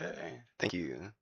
Okay, thank you.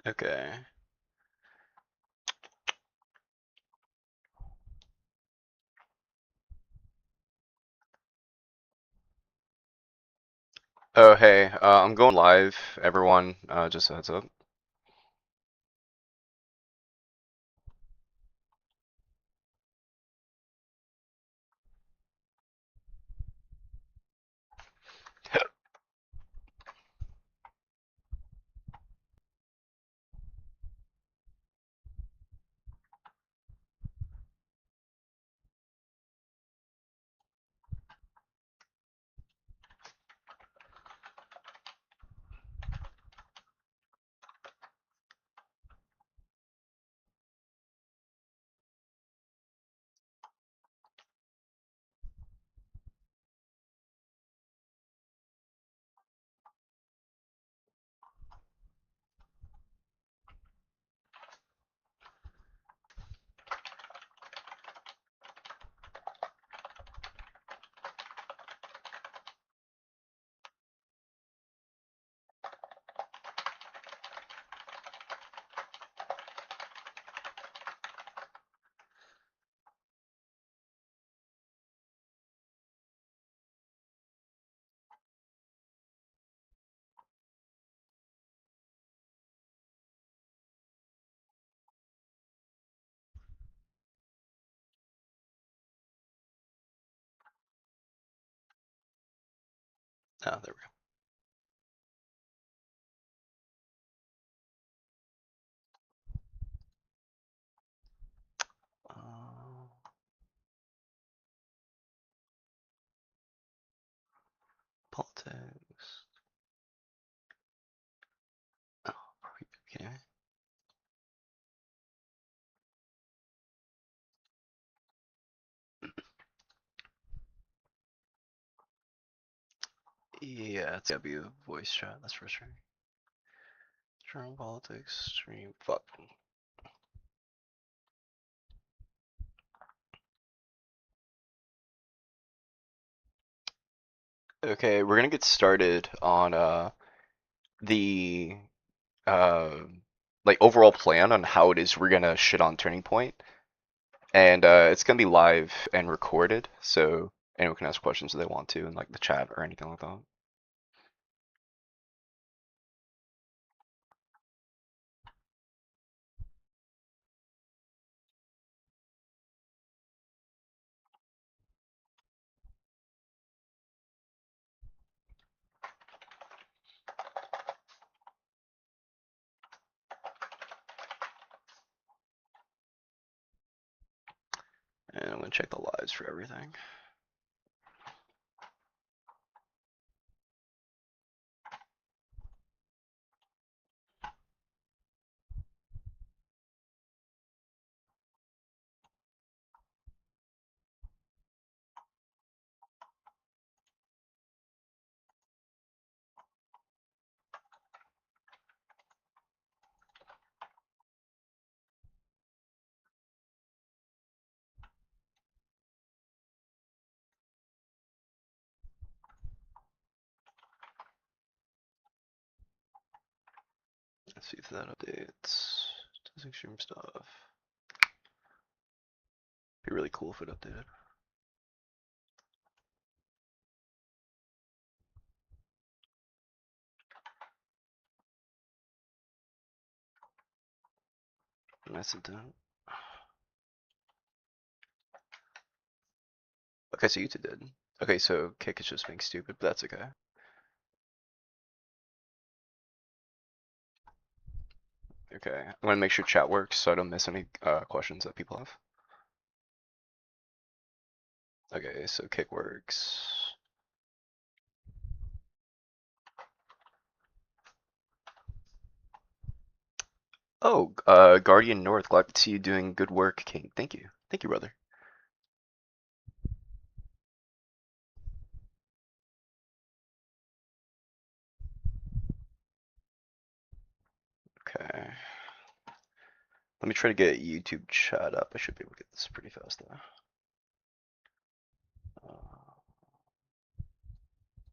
Okay. Oh, hey, I'm going live, everyone, just a heads up. Oh, there we go. Politics. Oh, okay. Yeah, it's gotta be a voice chat, that's for sure. Journal politics, stream, fuck. Okay, we're gonna get started on the uh like overall plan on how it is we're gonna shit on Turning Point, and it's gonna be live and recorded, so anyone can ask questions if they want to in like the chat or anything like that. gonna check the lives for everything. Let's see if that updates. Does extreme stuff. Be really cool if it updated. Nice and done. Okay, so YouTube did. Okay, so Kick is just being stupid, but that's okay. Okay, I'm gonna make sure chat works so I don't miss any questions that people have. Okay, so Kick works. Oh, Guardian North, glad to see you doing good work, King. Thank you. Thank you, brother. Okay. Let me try to get YouTube chat up. I should be able to get this pretty fast though.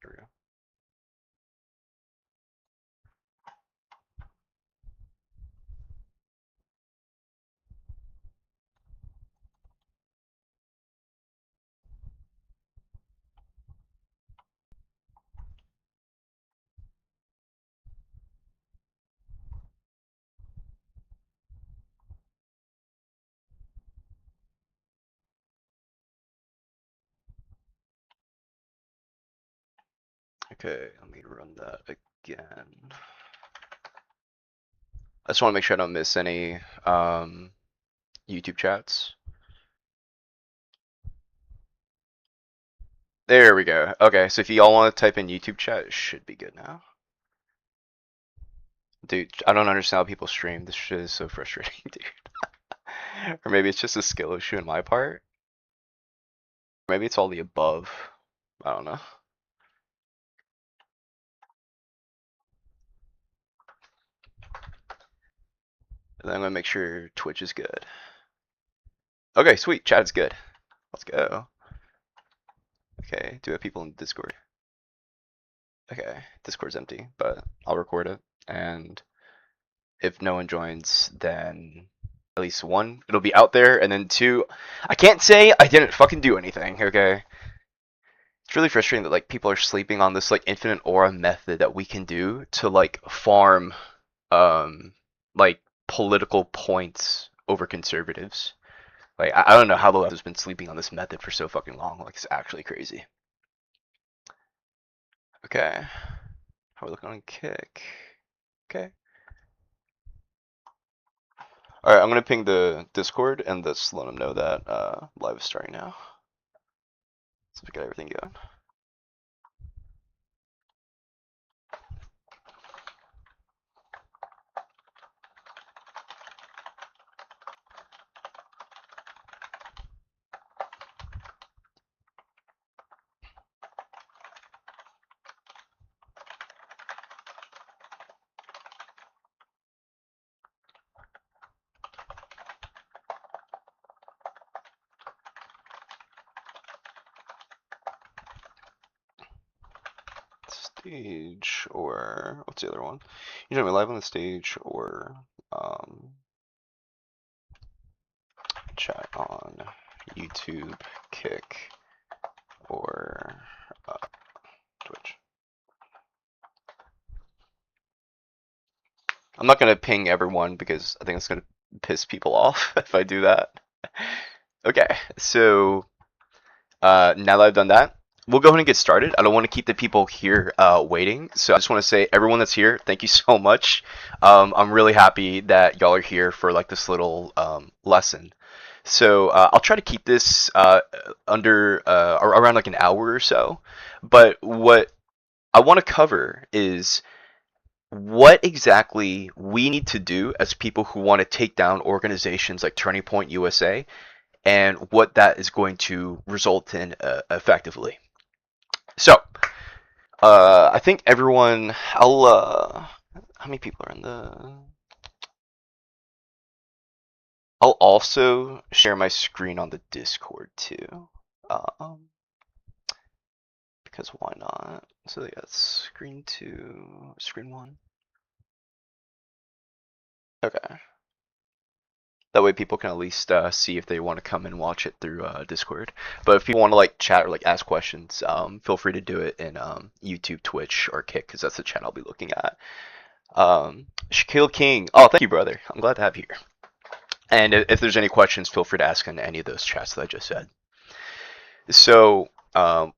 Here we go. Okay, let me run that again. I just want to make sure I don't miss any YouTube chats. There we go. Okay, so if you all want to type in YouTube chat, it should be good now. Dude, I don't understand how people stream. This shit is so frustrating, dude. Or maybe it's just a skill issue on my part. Maybe it's all the above. I don't know. And then I'm gonna make sure Twitch is good. Okay, sweet. Chat is good. Let's go. Okay, do we have people in Discord? Okay, Discord's empty, but I'll record it. And if no one joins, then at least one, it'll be out there. And then two, I can't say I didn't fucking do anything, okay? It's really frustrating that like people are sleeping on this like infinite aura method that we can do to like farm like political points over conservatives. Like I don't know how the left has been sleeping on this method for so fucking long. Like it's actually crazy. Okay. How are we looking on Kick? Okay. Alright, I'm gonna ping the Discord and just let them know that live is starting now. So we got everything going. Stage or what's the other one? You know, live on the stage or chat on YouTube, Kick, or Twitch. I'm not gonna ping everyone because I think it's gonna piss people off if I do that. Okay, so now that I've done that, we'll go ahead and get started. I don't want to keep the people here waiting, so I just want to say, everyone that's here, thank you so much. I'm really happy that y'all are here for like this little lesson. So I'll try to keep this under around like an hour or so. But what I want to cover is what exactly we need to do as people who want to take down organizations like Turning Point USA, and what that is going to result in effectively. So, I think everyone. How many people are in the? I'll also share my screen on the Discord too, um, because why not? So yeah, screen two, screen one. Okay. That way people can at least see if they want to come and watch it through Discord. But if people want to like chat or like ask questions, feel free to do it in YouTube, Twitch, or Kick, because that's the chat I'll be looking at. Shaquille King. Oh, thank you, brother. I'm glad to have you here. And if there's any questions, feel free to ask in any of those chats that I just said. So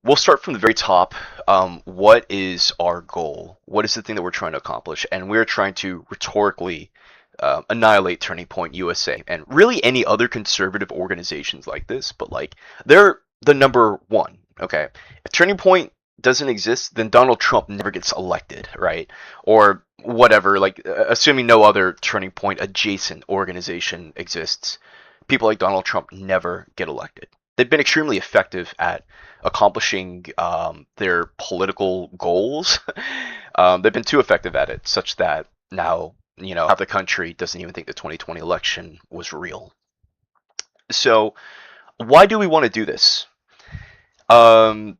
we'll start from the very top. What is our goal? What is the thing that we're trying to accomplish? And we're trying to rhetorically annihilate Turning Point USA and really any other conservative organizations like this. But like they're the number one. Okay, if Turning Point doesn't exist, then Donald Trump never gets elected, right? Or whatever. Like assuming no other Turning Point adjacent organization exists, people like Donald Trump never get elected. They've been extremely effective at accomplishing their political goals. They've been too effective at it, such that now half the country doesn't even think the 2020 election was real. So why do we want to do this? Um,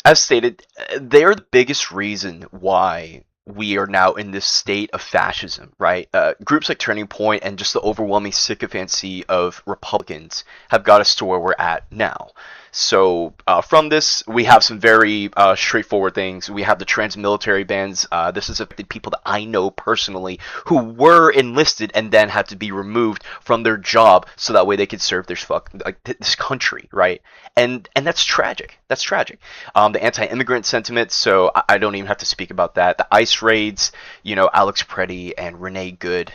as stated, they're the biggest reason why we are now in this state of fascism, right? Groups like Turning Point and just the overwhelming sycophancy of Republicans have got us to where we're at now. So from this, we have some very straightforward things. We have the trans-military bans. This has affected people that I know personally who were enlisted and then had to be removed from their job so that way they could serve this country, right? And that's tragic. That's tragic. The anti-immigrant sentiment. So I don't even have to speak about that. The ICE raids. Alex Preddy and Renee Good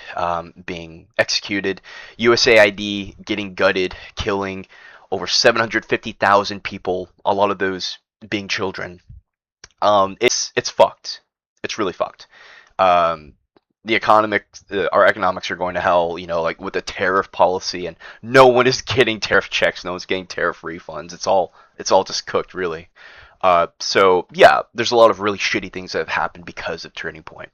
being executed. USAID getting gutted, killing over 750,000 people, a lot of those being children. It's fucked. It's really fucked. Um, our economics are going to hell, like with the tariff policy, and no one is getting tariff checks, no one's getting tariff refunds. It's all just cooked, really. So yeah, there's a lot of really shitty things that have happened because of Turning Point.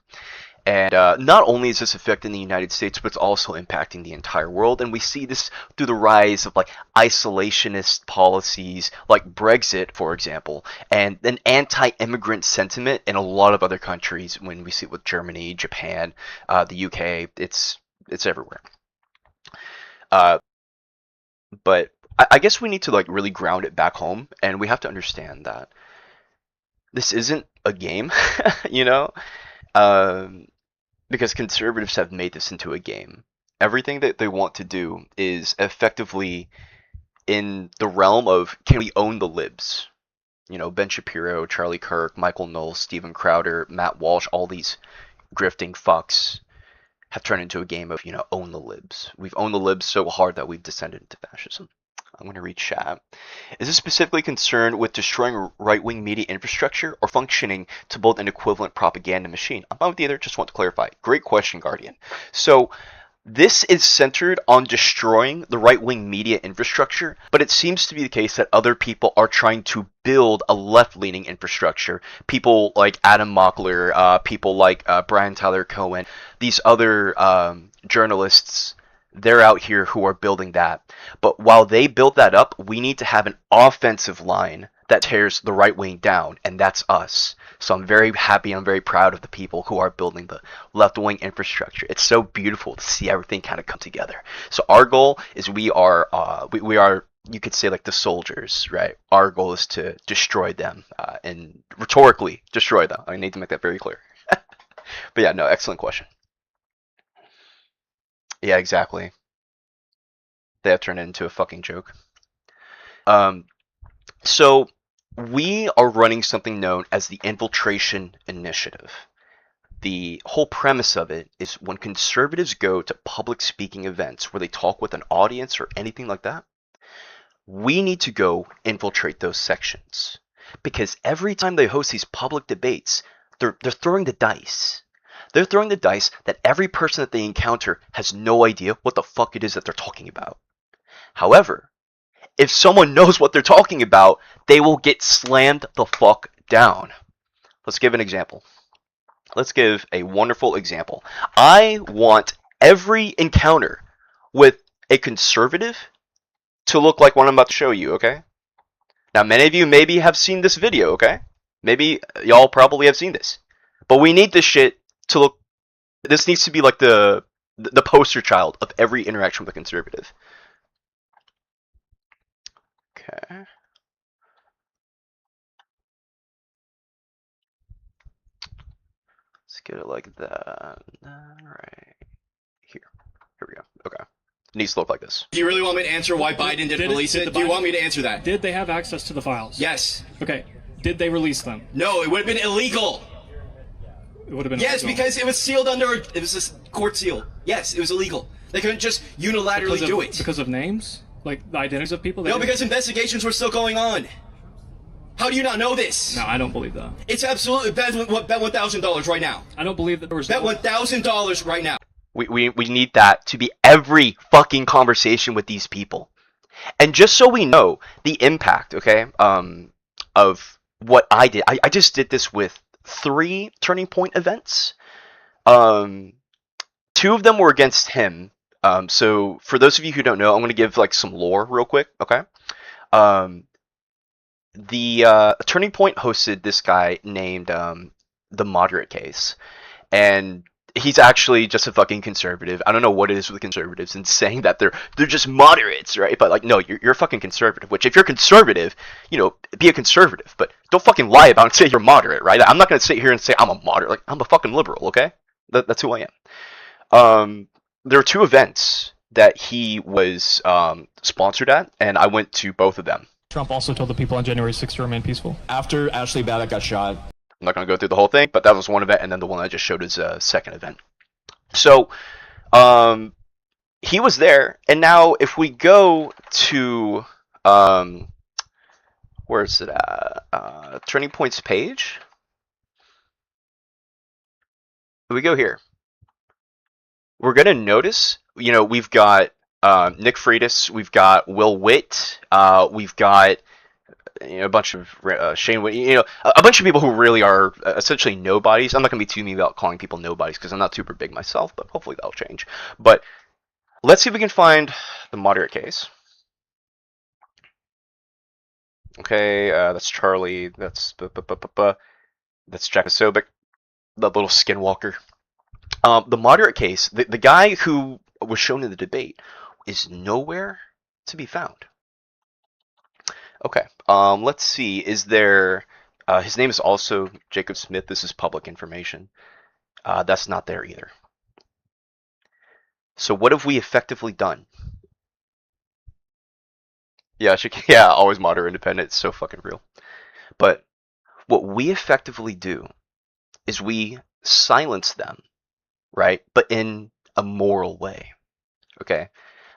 And not only is this affecting the United States, but it's also impacting the entire world. And we see this through the rise of like isolationist policies, like Brexit, for example, and an anti-immigrant sentiment in a lot of other countries. When we see it with Germany, Japan, the UK, it's everywhere. Uh, but I guess we need to like really ground it back home, and we have to understand that this isn't a game, you know. Um, because conservatives have made this into a game. Everything that they want to do is effectively in the realm of, can we own the libs? Ben Shapiro, Charlie Kirk, Michael Knowles, Steven Crowder, Matt Walsh, all these grifting fucks have turned into a game of, own the libs. We've owned the libs so hard that we've descended into fascism. I'm going to read chat. Is this specifically concerned with destroying right-wing media infrastructure or functioning to build an equivalent propaganda machine? I'm fine with either, just want to clarify. Great question, Guardian. So this is centered on destroying the right-wing media infrastructure, but it seems to be the case that other people are trying to build a left-leaning infrastructure. People like Adam Mockler, people like Brian Tyler Cohen, these other journalists, they're out here who are building that. But while they build that up, we need to have an offensive line that tears the right wing down, and that's us. So I'm very happy, I'm very proud of the people who are building the left wing infrastructure. It's so beautiful to see everything kind of come together. So our goal is we are, you could say, like the soldiers, right? Our goal is to destroy them and rhetorically destroy them. I need to make that very clear. But yeah, no, excellent question. Yeah, exactly. They have turned it into a fucking joke. Um, so we are running something known as the Infiltration Initiative. The whole premise of it is when conservatives go to public speaking events where they talk with an audience or anything like that, we need to go infiltrate those sections. Because every time they host these public debates, they're throwing the dice. They're throwing the dice that every person that they encounter has no idea what the fuck it is that they're talking about. However, if someone knows what they're talking about, they will get slammed the fuck down. Let's give an example. Let's give a wonderful example. I want every encounter with a conservative to look like what I'm about to show you, okay? Now, many of you maybe have seen this video, okay? Maybe y'all probably have seen this. But we need this shit to look... This needs to be like the poster child of every interaction with a conservative. Okay. Let's get it like that. Right here. Here we go. Okay. It needs to look like this. Do you really want me to answer why Biden didn't release it? Do you want me to answer that? Did they have access to the files? Yes. Okay. Did they release them? No, it would have been illegal. It would have been Yes, illegal. because it was sealed under. It was a court seal. Yes, it was illegal. They couldn't just unilaterally do it. Because of names? Like the identities of people? No, because investigations were still going on. How do you not know this? No, I don't believe that. It's absolutely bet $1,000 right now. I don't believe that there was Bet $1,000 right now. We need that to be every fucking conversation with these people. And just so we know the impact, okay, of what I did. I just did this with 3 Turning Point events. 2 of them were against him. So for those of you who don't know, I'm going to give like some lore real quick, okay? The Turning Point hosted this guy named the Moderate Case. And he's actually just a fucking conservative. I don't know what it is with conservatives and saying that they're just moderates, right? But like, no, you're a fucking conservative. Which, if you're conservative, you know, be a conservative. But don't fucking lie about it and say you're moderate, right? I'm not gonna sit here and say I'm a moderate. Like, I'm a fucking liberal, okay? That's who I am. There are 2 events that he was sponsored at, and I went to both of them. Trump also told the people on January 6th to remain peaceful. After Ashley Babbitt got shot. I'm not going to go through the whole thing, but that was one event, and then the one I just showed is a second event. So, he was there, and now if we go to, where is it at? Turning Point's page. We go here. We're going to notice, you know, we've got Nick Freitas, we've got Will Witt, we've got a bunch of Shane, a bunch of people who really are essentially nobodies. I'm not going to be too mean about calling people nobodies because I'm not super big myself, but hopefully that'll change. But let's see if we can find the Moderate Case. Okay, that's Charlie. That's Jack Sobek, the little skinwalker. The Moderate Case, the guy who was shown in the debate, is nowhere to be found. Okay, let's see. Is there... his name is also Jacob Smith. This is public information. That's not there either. So what have we effectively done? Yeah, always moderate independent. It's so fucking real. But what we effectively do is we silence them, right? But in a moral way. Okay?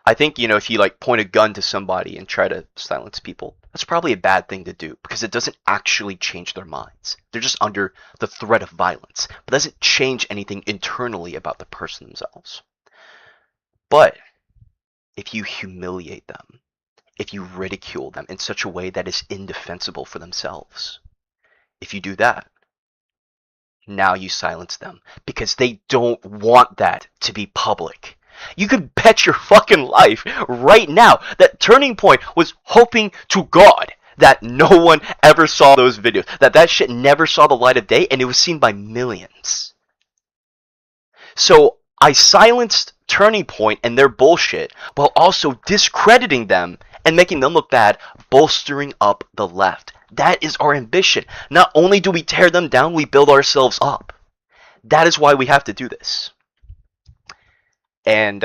I think, you know, if you like point a gun to somebody and try to silence people, that's probably a bad thing to do because it doesn't actually change their minds. They're just under the threat of violence, but doesn't change anything internally about the person themselves. But if you humiliate them, if you ridicule them in such a way that is indefensible for themselves, if you do that, now you silence them because they don't want that to be public. You could bet your fucking life right now that Turning Point was hoping to God that no one ever saw those videos, that shit never saw the light of day, and it was seen by millions. So I silenced Turning Point and their bullshit while also discrediting them and making them look bad, bolstering up the left. That is our ambition. Not only do we tear them down, we build ourselves up. That is why we have to do this. And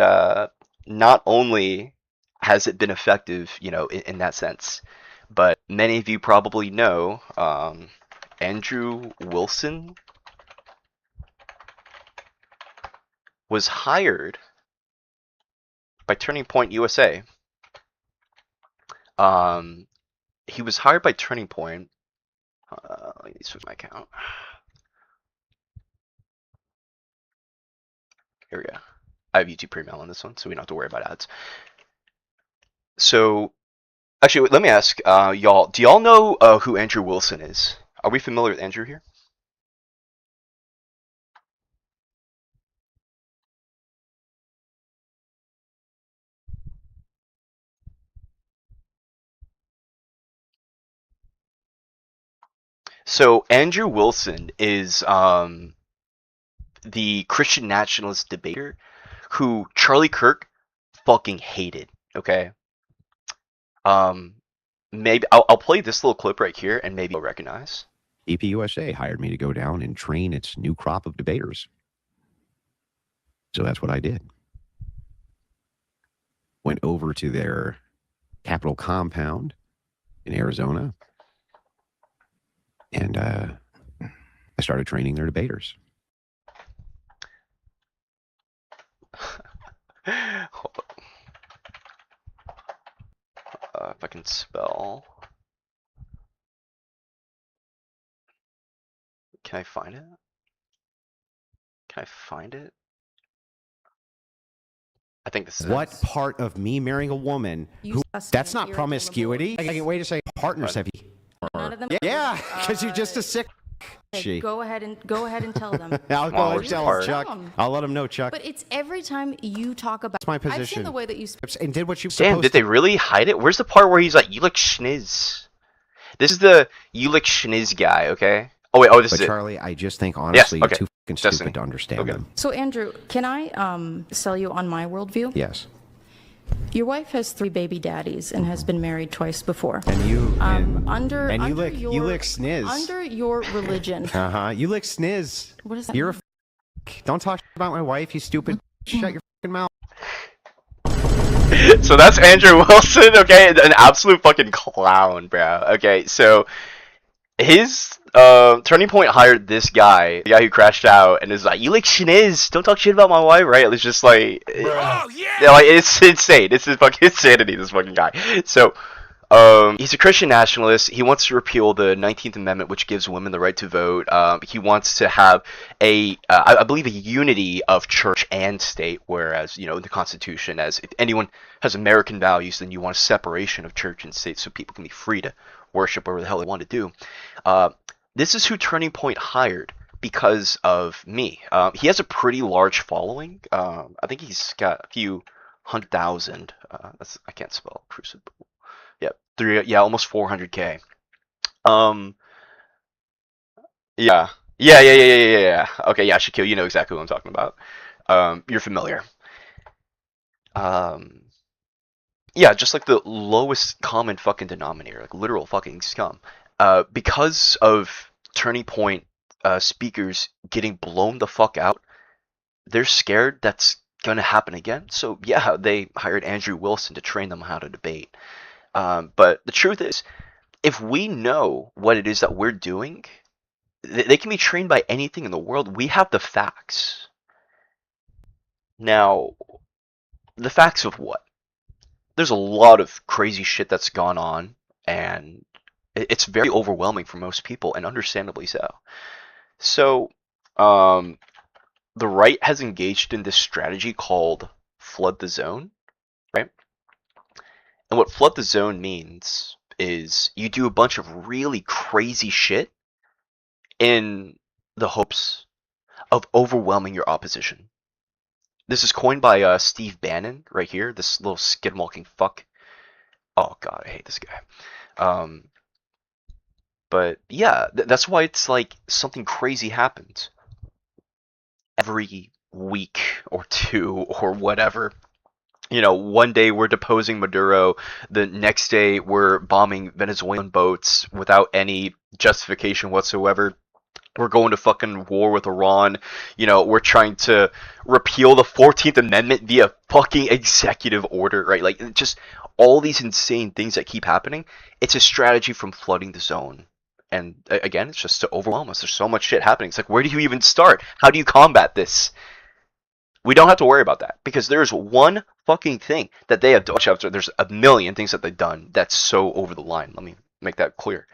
not only has it been effective, you know, in that sense, but many of you probably know Andrew Wilson was hired by Turning Point USA. He was hired by Turning Point. Let me switch my account. Here we go. I have YouTube Premium on this one, so we don't have to worry about ads. So, actually, let me ask y'all. Do y'all know who Andrew Wilson is? Are we familiar with Andrew here? So Andrew Wilson is the Christian nationalist debater who Charlie Kirk fucking hated. Okay. Maybe I'll play this little clip right here, and maybe you'll recognize. TPUSA hired me to go down and train its new crop of debaters. So that's what I did. Went over to their Capitol compound in Arizona, and I started training their debaters. Hold up. If I can spell. Can I find it? Can I find it? I think this is What part of me marrying a woman who that's not promiscuity? I can wait to say partners have you. None of them. Yeah, because you're just a sick. She. Go ahead and tell them. I'll go ahead and tell him, Chuck. I'll let him know, Chuck. But it's every time you talk about. That's my position. I've seen the way that you. And did what you. Damn, did they really hide it? Where's the part where he's like, "You look schniz"? This is the "you look schniz" guy, okay? Oh wait, this is Charlie, I just think honestly, yes, okay. you're too fucking stupid to understand them. So Andrew, can I sell you on my worldview? Yes. Your wife has 3 baby daddies and has been married twice before. And you under you under lick your, you lick sniz. Under your religion. You lick sniz. What is that? You're don't talk about my wife, you stupid. Shut your fucking mouth. So that's Andrew Wilson, okay? An absolute fucking clown, bro. Okay, so his Turning Point hired this guy, the guy who crashed out, and is like, "You like schniz? Don't talk shit about my wife, right?" It's just like, like it's insane. It's his fucking insanity. This fucking guy. So, he's a Christian nationalist. He wants to repeal the 19th Amendment, which gives women the right to vote. He wants to have I believe, a unity of church and state, whereas, you know, in the Constitution, as if anyone has American values, then you want a separation of church and state so people can be free to worship whatever the hell they want to do. This is who Turning Point hired because of me. He has a pretty large following. I think he's got a few 100,000. I can't spell crucible. Yeah, almost 400K. Yeah. Okay, yeah, Shaquille, you know exactly what I'm talking about. You're familiar. Yeah, just like the lowest common fucking denominator, like literal fucking scum. Because of Turning Point speakers getting blown the fuck out, they're scared that's gonna happen again. So yeah, they hired Andrew Wilson to train them how to debate. But the truth is, if we know what it is that we're doing, they can be trained by anything in the world. We have the facts. Now, the facts of what? There's a lot of crazy shit that's gone on, and it's very overwhelming for most people, and understandably so. So, the right has engaged in this strategy called flood the zone, right? And what flood the zone means is you do a bunch of really crazy shit in the hopes of overwhelming your opposition. This is coined by Steve Bannon right here, this little skidwalking fuck. Oh god, I hate this guy. But yeah, that's why it's like something crazy happens every week or two or whatever. You know, one day we're deposing Maduro, the next day we're bombing Venezuelan boats without any justification whatsoever. We're going to fucking war with Iran. You know, we're trying to repeal the 14th Amendment via fucking executive order, right? Like, just all these insane things that keep happening. It's a strategy from flooding the zone. And again, it's just to overwhelm us. There's so much shit happening. It's like, where do you even start? How do you combat this? We don't have to worry about that because there's one fucking thing that they have done. There's a million things that they've done that's so over the line. Let me make that clear.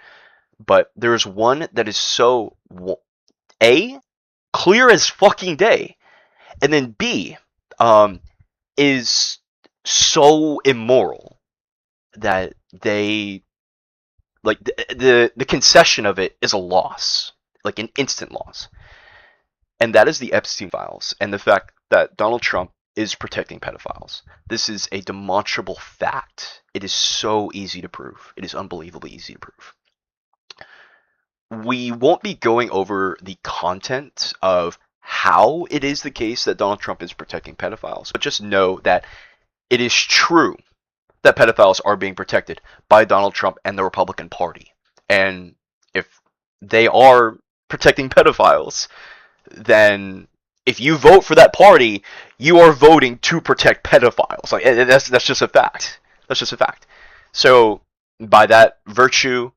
But there's one that is so A, clear as fucking day, and then B, is so immoral that they like the concession of it is a loss, like an instant loss, and that is the Epstein files and the fact that Donald Trump is protecting pedophiles. This is a demonstrable fact. It is so easy to prove. It is unbelievably easy to prove. We won't be going over the content of how it is the case that Donald Trump is protecting pedophiles, but just know that it is true that pedophiles are being protected by Donald Trump and the Republican Party. And if they are protecting pedophiles, then if you vote for that party, you are voting to protect pedophiles. Like that's just a fact. That's just a fact. So by that virtue,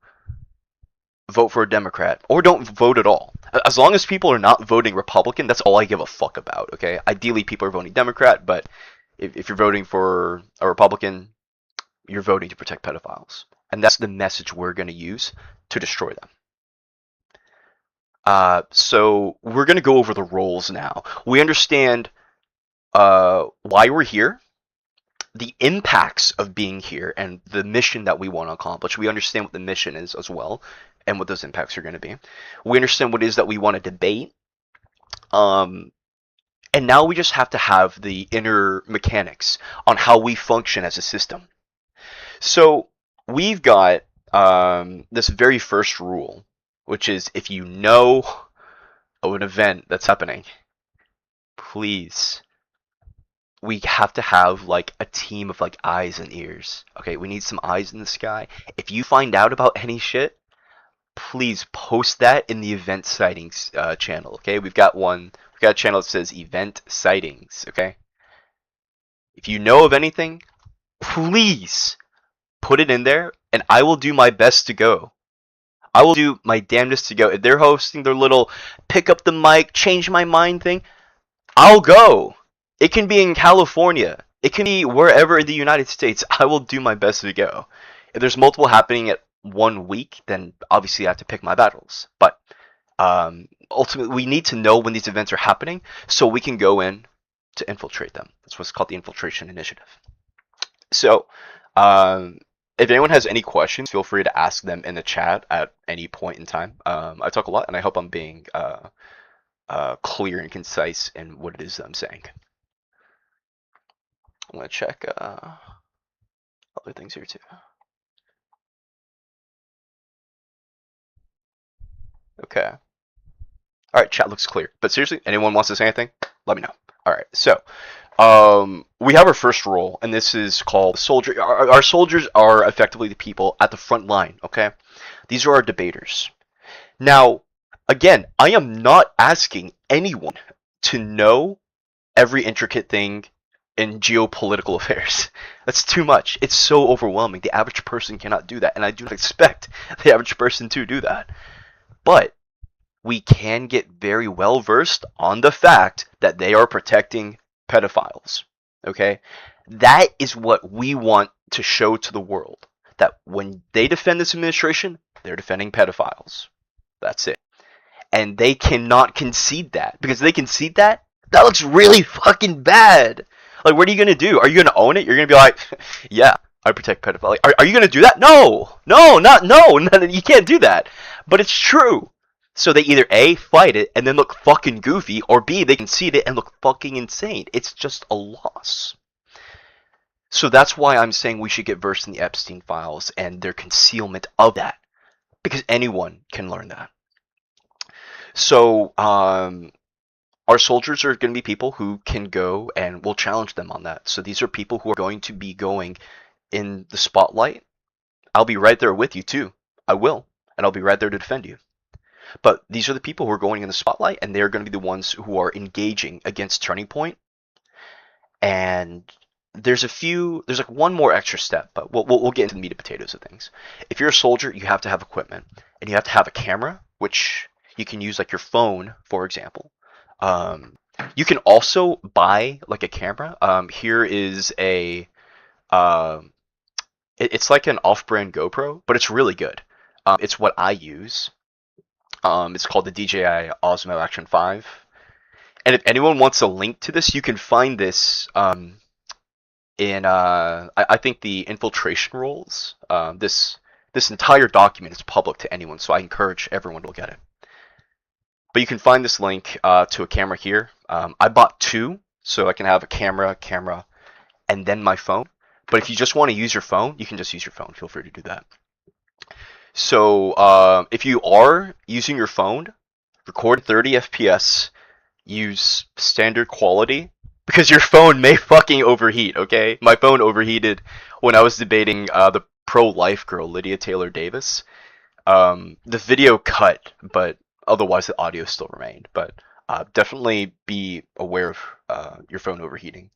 vote for a Democrat or don't vote at all. As long as people are not voting Republican, that's all I give a fuck about. Okay, ideally people are voting Democrat, but if you're voting for a Republican, you're voting to protect pedophiles, and that's the message we're going to use to destroy them. So we're going to go over the roles now. We understand why we're here, the impacts of being here, and the mission that we want to accomplish. We understand what the mission is as well, and what those impacts are going to be. We understand what it is that we want to debate. And now we just have to have the inner mechanics on how we function as a system. So we've got this very first rule, which is if you know of an event that's happening, please, we have to have like a team of like eyes and ears. Okay, we need some eyes in the sky. If you find out about any shit, please post that in the event sightings channel. Okay, we've got a channel that says event sightings. Okay, if you know of anything, please put it in there, and I will do my best to go. I will do my damnedest to go. If they're hosting their little pick up the mic, change my mind thing, I'll go. It can be in California. It can be wherever in the United States. I will do my best to go. If there's multiple happening at 1 week, then obviously I have to pick my battles. But ultimately, we need to know when these events are happening so we can go in to infiltrate them. That's what's called the infiltration initiative. So, if anyone has any questions, feel free to ask them in the chat at any point in time. I talk a lot, and I hope I'm being clear and concise in what it is that I'm saying. I'm going to check other things here too. Okay. All right, chat looks clear. But seriously, anyone wants to say anything? Let me know. All right, so we have our first role, and this is called soldier. Our soldiers are effectively the people at the front line, okay? These are our debaters. Now, again, I am not asking anyone to know every intricate thing in geopolitical affairs. That's too much. It's so overwhelming. The average person cannot do that, and I do not expect the average person to do that. But we can get very well versed on the fact that they are protecting pedophiles. Okay? That is what we want to show to the world. That when they defend this administration, they're defending pedophiles. That's it. And they cannot concede that. Because if they concede that, that looks really fucking bad. Like, what are you going to do? Are you going to own it? You're going to be like, yeah, I protect pedophiles. Like, are you going to do that? No, you can't do that. But it's true. So they either A, fight it and then look fucking goofy, or B, they concede it and look fucking insane. It's just a loss. So that's why I'm saying we should get versed in the Epstein files and their concealment of that. Because anyone can learn that. So, our soldiers are going to be people who can go and we'll challenge them on that. So these are people who are going to be going in the spotlight. I'll be right there with you too. I will. And I'll be right there to defend you. But these are the people who are going in the spotlight, and they're going to be the ones who are engaging against Turning Point. And there's like one more extra step, but we'll get into the meat and potatoes of things. If you're a soldier, you have to have equipment, and you have to have a camera, which you can use like your phone, for example. You can also buy like a camera. Here is a it's like an off-brand GoPro, but it's really good. It's what I use. It's called the DJI Osmo Action 5. And if anyone wants a link to this, you can find this in I think the infiltration rules. This entire document is public to anyone, so I encourage everyone to look at it. But you can find this link to a camera here. I bought two, so I can have a camera, and then my phone. But if you just want to use your phone, you can just use your phone. Feel free to do that. So if you are using your phone, record 30 FPS, use standard quality, because your phone may fucking overheat, okay? My phone overheated when I was debating the pro-life girl, Lydia Taylor Davis. The video cut, but otherwise the audio still remained. But definitely be aware of your phone overheating.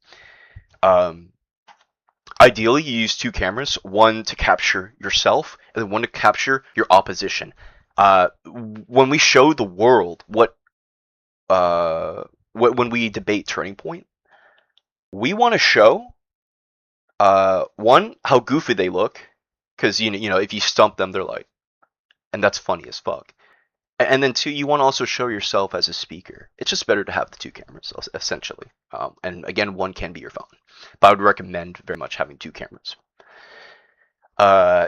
Ideally, you use two cameras, one to capture yourself, and then one to capture your opposition. When we show the world when we debate Turning Point, we want to show one, how goofy they look, because you know if you stump them, they're like, and that's funny as fuck. And then two, you want to also show yourself as a speaker. It's just better to have the two cameras, essentially. And again, one can be your phone. But I would recommend very much having two cameras.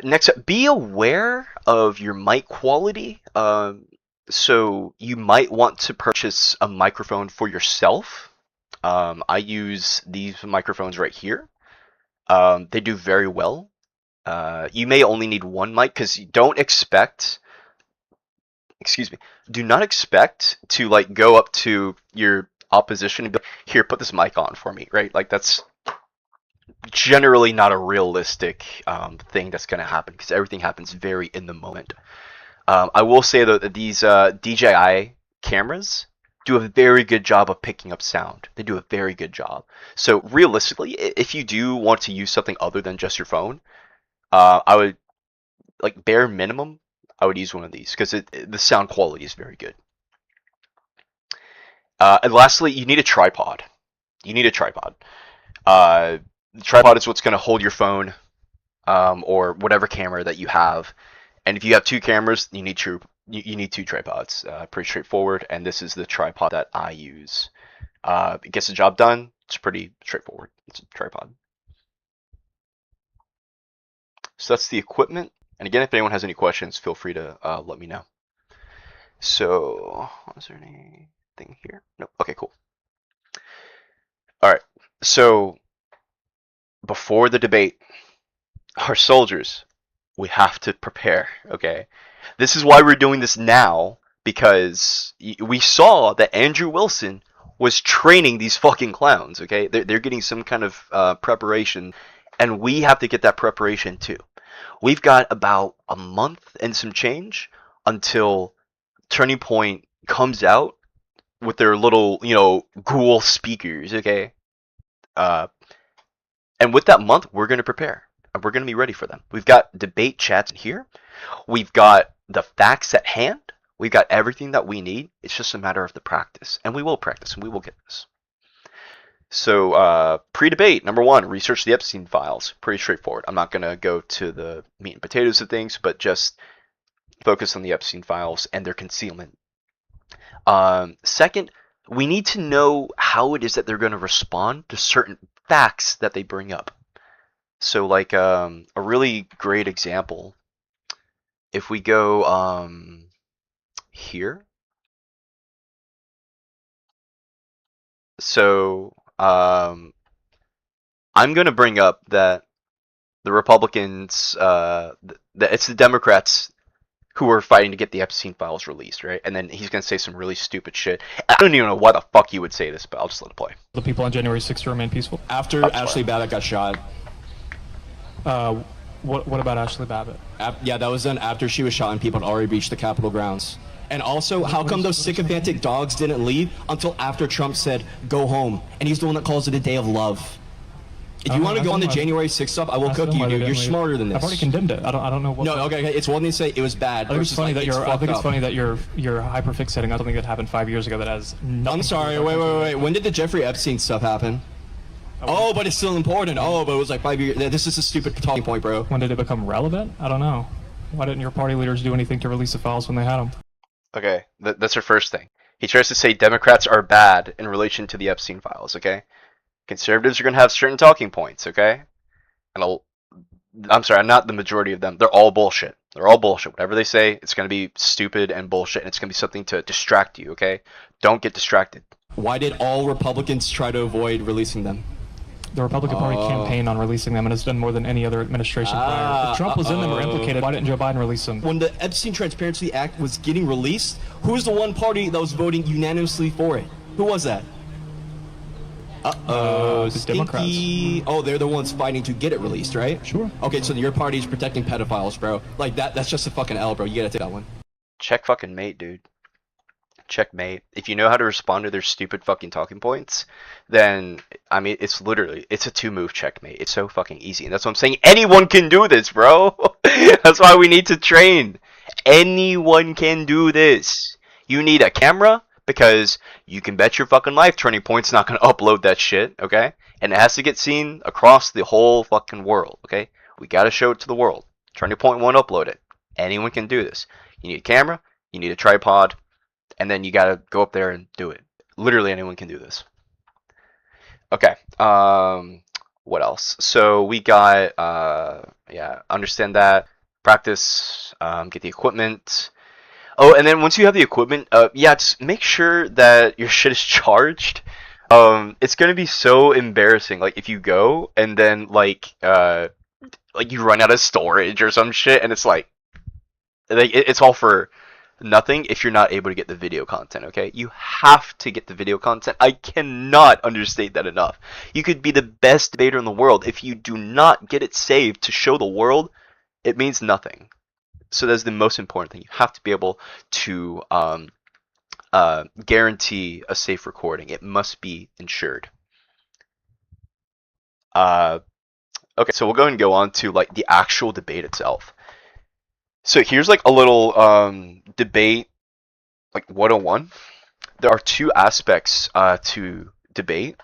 Next up, be aware of your mic quality. So you might want to purchase a microphone for yourself. I use these microphones right here. They do very well. You may only need one mic, because you don't expect... do not expect to like go up to your opposition and be like, here, put this mic on for me, right? Like that's generally not a realistic thing that's going to happen, because everything happens very in the moment. I will say though that these DJI cameras do a very good job of picking up sound. They do a very good job. So realistically, if you do want to use something other than just your phone, I would, like, bare minimum, I would use one of these, because the sound quality is very good. And lastly, you need a tripod. The tripod is what's going to hold your phone or whatever camera that you have. And if you have two cameras, you need two tripods. Pretty straightforward. And this is the tripod that I use. It gets the job done. It's pretty straightforward. It's a tripod. So that's the equipment. And again, if anyone has any questions, feel free to let me know. So, is there anything here? Nope. Okay, cool. All right. So, before the debate, our soldiers, we have to prepare, okay? This is why we're doing this now, because we saw that Andrew Wilson was training these fucking clowns, okay? They're getting some kind of preparation, and we have to get that preparation too. We've got about a month and some change until Turning Point comes out with their little, ghoul speakers, okay? And with that month, we're going to prepare, and we're going to be ready for them. We've got debate chats here. We've got the facts at hand. We've got everything that we need. It's just a matter of the practice, and we will practice, and we will get this. So, pre-debate, number one, research the Epstein files. Pretty straightforward. I'm not going to go to the meat and potatoes of things, but just focus on the Epstein files and their concealment. Second, we need to know how it is that they're going to respond to certain facts that they bring up. So, like, a really great example, if we go here. So, I'm going to bring up that the Republicans, it's the Democrats who are fighting to get the Epstein files released, right? And then he's going to say some really stupid shit. I don't even know why the fuck you would say this, but I'll just let it play. The people on January 6th to remain peaceful. After Ashley Babbitt got shot. What about Ashley Babbitt? Yeah, that was done after she was shot and people had already reached the Capitol grounds. And also, how come those sycophantic dogs didn't leave until after Trump said, go home? And he's the one that calls it a day of love. If you want to go on the January 6th stuff, I will cook you, dude. You're smarter than this. I've already condemned it. I don't know what. No, okay. It's one thing to say it was bad. I think it's funny that you're hyperfixating on something that happened 5 years ago that has nothing. I'm sorry. Wait. When did the Jeffrey Epstein stuff happen? Oh, but it's still important. Oh, but it was like 5 years. This is a stupid talking point, bro. When did it become relevant? I don't know. Why didn't your party leaders do anything to release the files when they had them? Okay, that's her first thing. He tries to say Democrats are bad in relation to the Epstein files, okay? Conservatives are going to have certain talking points, okay? And I'm sorry, not the majority of them. They're all bullshit. They're all bullshit. Whatever they say, it's going to be stupid and bullshit, and it's going to be something to distract you, okay? Don't get distracted. Why did all Republicans try to avoid releasing them? The Republican Party campaigned on releasing them and has done more than any other administration prior. If Trump was in them or implicated, why didn't Joe Biden release them? When the Epstein Transparency Act was getting released, who was the one party that was voting unanimously for it? Who was that? The Democrats. Oh, they're the ones fighting to get it released, right? Sure. Okay, so your party's protecting pedophiles, bro. Like, that's just a fucking L, bro. You gotta take that one. Check fucking mate, dude. Checkmate. If you know how to respond to their stupid fucking talking points, then, I mean, it's a 2-move checkmate. It's so fucking easy. And that's what I'm saying. Anyone can do this, bro. That's why we need to train. Anyone can do this. You need a camera, because you can bet your fucking life Turning Point's not going to upload that shit, okay? And it has to get seen across the whole fucking world, okay? We got to show it to the world. Turning Point won't upload it. Anyone can do this. You need a camera, you need a tripod, and then you got to go up there and do it. Literally anyone can do this. Okay, what else? So we got, understand that, practice, get the equipment. Oh, and then once you have the equipment, just make sure that your shit is charged. It's gonna be so embarrassing, like if you go and then like you run out of storage or some shit, and it's like it's all for nothing if you're not able to get the video content. Okay, you have to get the video content. I cannot understate that enough. You could be the best debater in the world if you do not get it saved to show the world. It means nothing. So that's the most important thing. You have to be able to guarantee a safe recording. It must be insured. Okay, so we'll go ahead and go on to like the actual debate itself. So here's like a little debate, like 101. There are two aspects to debate,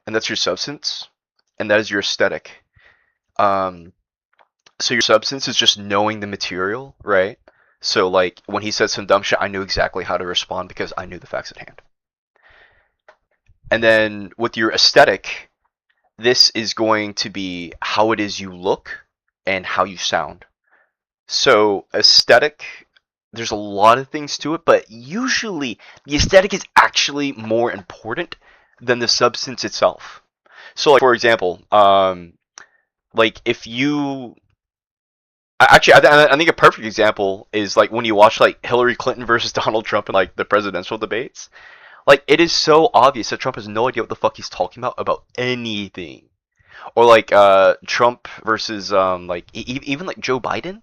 and that's your substance, and that is your aesthetic. So your substance is just knowing the material, right? So like when he said some dumb shit, I knew exactly how to respond because I knew the facts at hand. And then with your aesthetic, this is going to be how it is you look and how you sound. So aesthetic, there's a lot of things to it, but usually the aesthetic is actually more important than the substance itself. So like for example, like if you actually, I think a perfect example is like when you watch like Hillary Clinton versus Donald Trump in like the presidential debates. Like it is so obvious that Trump has no idea what the fuck he's talking about anything. Or like Trump versus even like Joe Biden.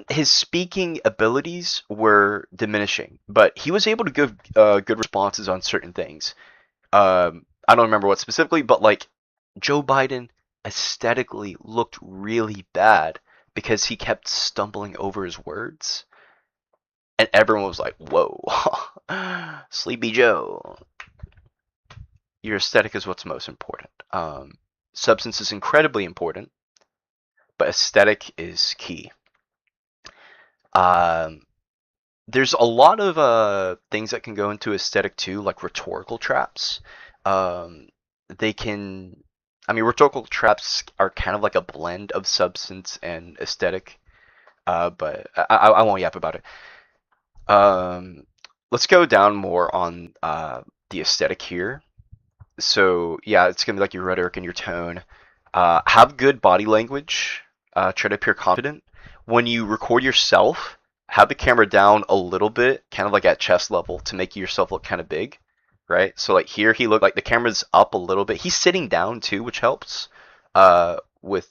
His speaking abilities were diminishing, but he was able to give good responses on certain things. I don't remember what specifically, but like Joe Biden aesthetically looked really bad because he kept stumbling over his words, and everyone was like, whoa, Sleepy Joe. Your aesthetic is what's most important. Substance is incredibly important, but aesthetic is key. There's a lot of things that can go into aesthetic too, like rhetorical traps. Rhetorical traps are kind of like a blend of substance and aesthetic, but I won't yap about it. Let's go down more on the aesthetic here. So yeah, it's gonna be like your rhetoric and your tone. Have good body language. Try to appear confident. When you record yourself, have the camera down a little bit, kind of like at chest level, to make yourself look kind of big. Right, so like here he looked like the camera's up a little bit. He's sitting down too, which helps with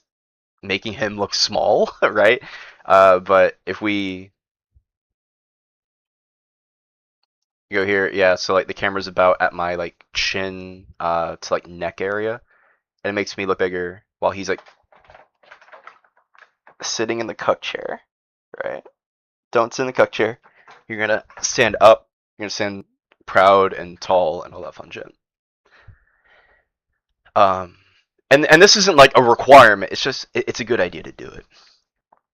making him look small, right? But if we You go here, yeah. So like the camera's about at my like chin to like neck area, and it makes me look bigger while he's like sitting in the cuck chair, right? Don't sit in the cuck chair. You're gonna stand up. You're gonna stand proud and tall and all that fun shit. And this isn't like a requirement. It's just it's a good idea to do it.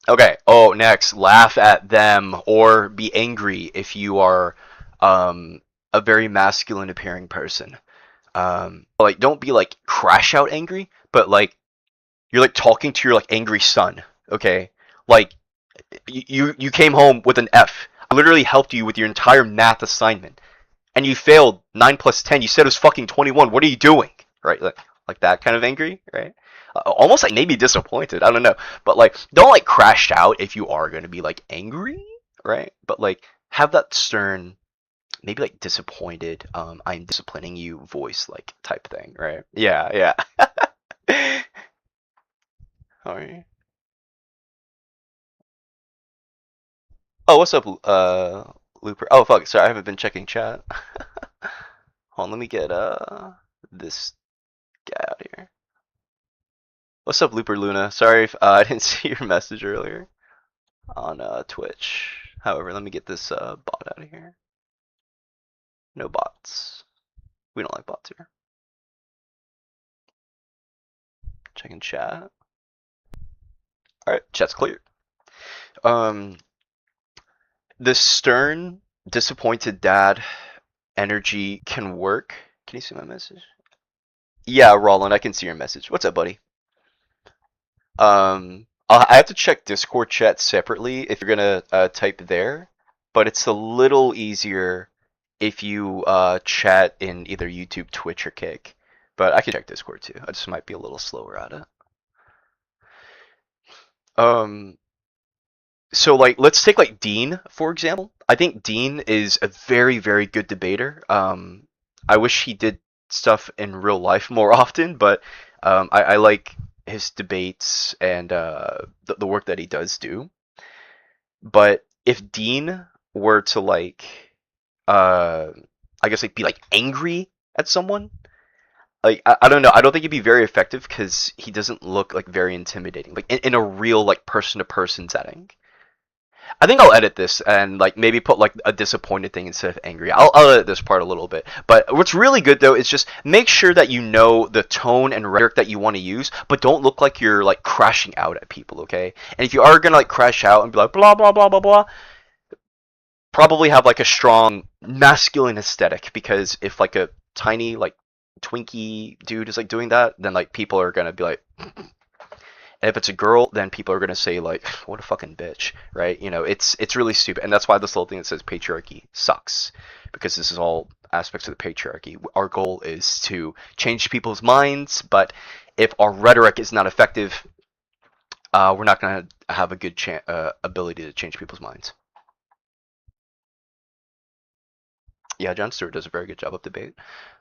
Okay. Oh, next, laugh at them or be angry if you are a very masculine appearing person. Like don't be like crash out angry, but like you're like talking to your like angry son. Okay, like you came home with an F. I literally helped you with your entire math assignment, and you failed 9 plus 10. You said it was fucking 21. What are you doing? Right, like that kind of angry, right? Almost like maybe disappointed. I don't know, but like don't like crash out if you are going to be like angry, right? But like have that stern, maybe like disappointed, I'm disciplining you voice like type thing, right? Yeah. Alright. Oh, what's up, Looper? Oh, fuck, sorry, I haven't been checking chat. Hold on, let me get, this guy out of here. What's up, Looper Luna? Sorry if I didn't see your message earlier on, Twitch. However, let me get this, bot out of here. No bots. We don't like bots here. Checking chat. Alright, chat's clear. The stern, disappointed dad energy can work. Can you see my message? Yeah, Roland, I can see your message. What's up, buddy? I have to check Discord chat separately if you're gonna type there, but it's a little easier if you chat in either YouTube, Twitch, or Kick. But I can check Discord too. I just might be a little slower at it. So like let's take like Dean for example. I think Dean is a very, very good debater. I wish he did stuff in real life more often, but I like his debates and the work that he does do. But if Dean were to like I guess like be like angry at someone, like I don't know, I don't think he'd be very effective because he doesn't look like very intimidating, like in a real like person to person setting. I think I'll edit this and like maybe put like a disappointed thing instead of angry. I'll edit this part a little bit. But what's really good though is just make sure that you know the tone and rhetoric that you want to use, but don't look like you're like crashing out at people, okay? And if you are gonna like crash out and be like blah blah blah blah blah, probably have like a strong masculine aesthetic, because if like a tiny like Twinkie dude is like doing that, then like people are gonna be like and if it's a girl, then people are gonna say like, "What a fucking bitch," right? You know, it's really stupid, and that's why this little thing that says patriarchy sucks, because this is all aspects of the patriarchy. Our goal is to change people's minds, but if our rhetoric is not effective, we're not gonna have a good ability to change people's minds. Yeah, Jon Stewart does a very good job of debate.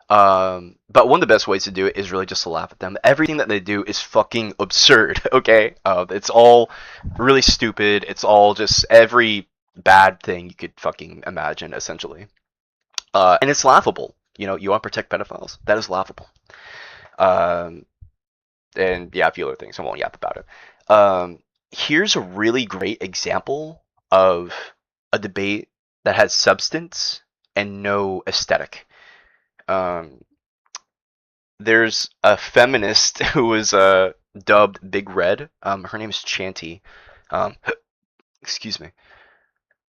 But one of the best ways to do it is really just to laugh at them. Everything that they do is fucking absurd, okay? It's all really stupid. It's all just every bad thing you could fucking imagine, essentially. And it's laughable. You know, you want to protect pedophiles? That is laughable. And yeah, a few other things. I won't yap about it. Here's a really great example of a debate that has substance and no aesthetic. There's a feminist who was dubbed Big Red. Her name is Chanty. Excuse me.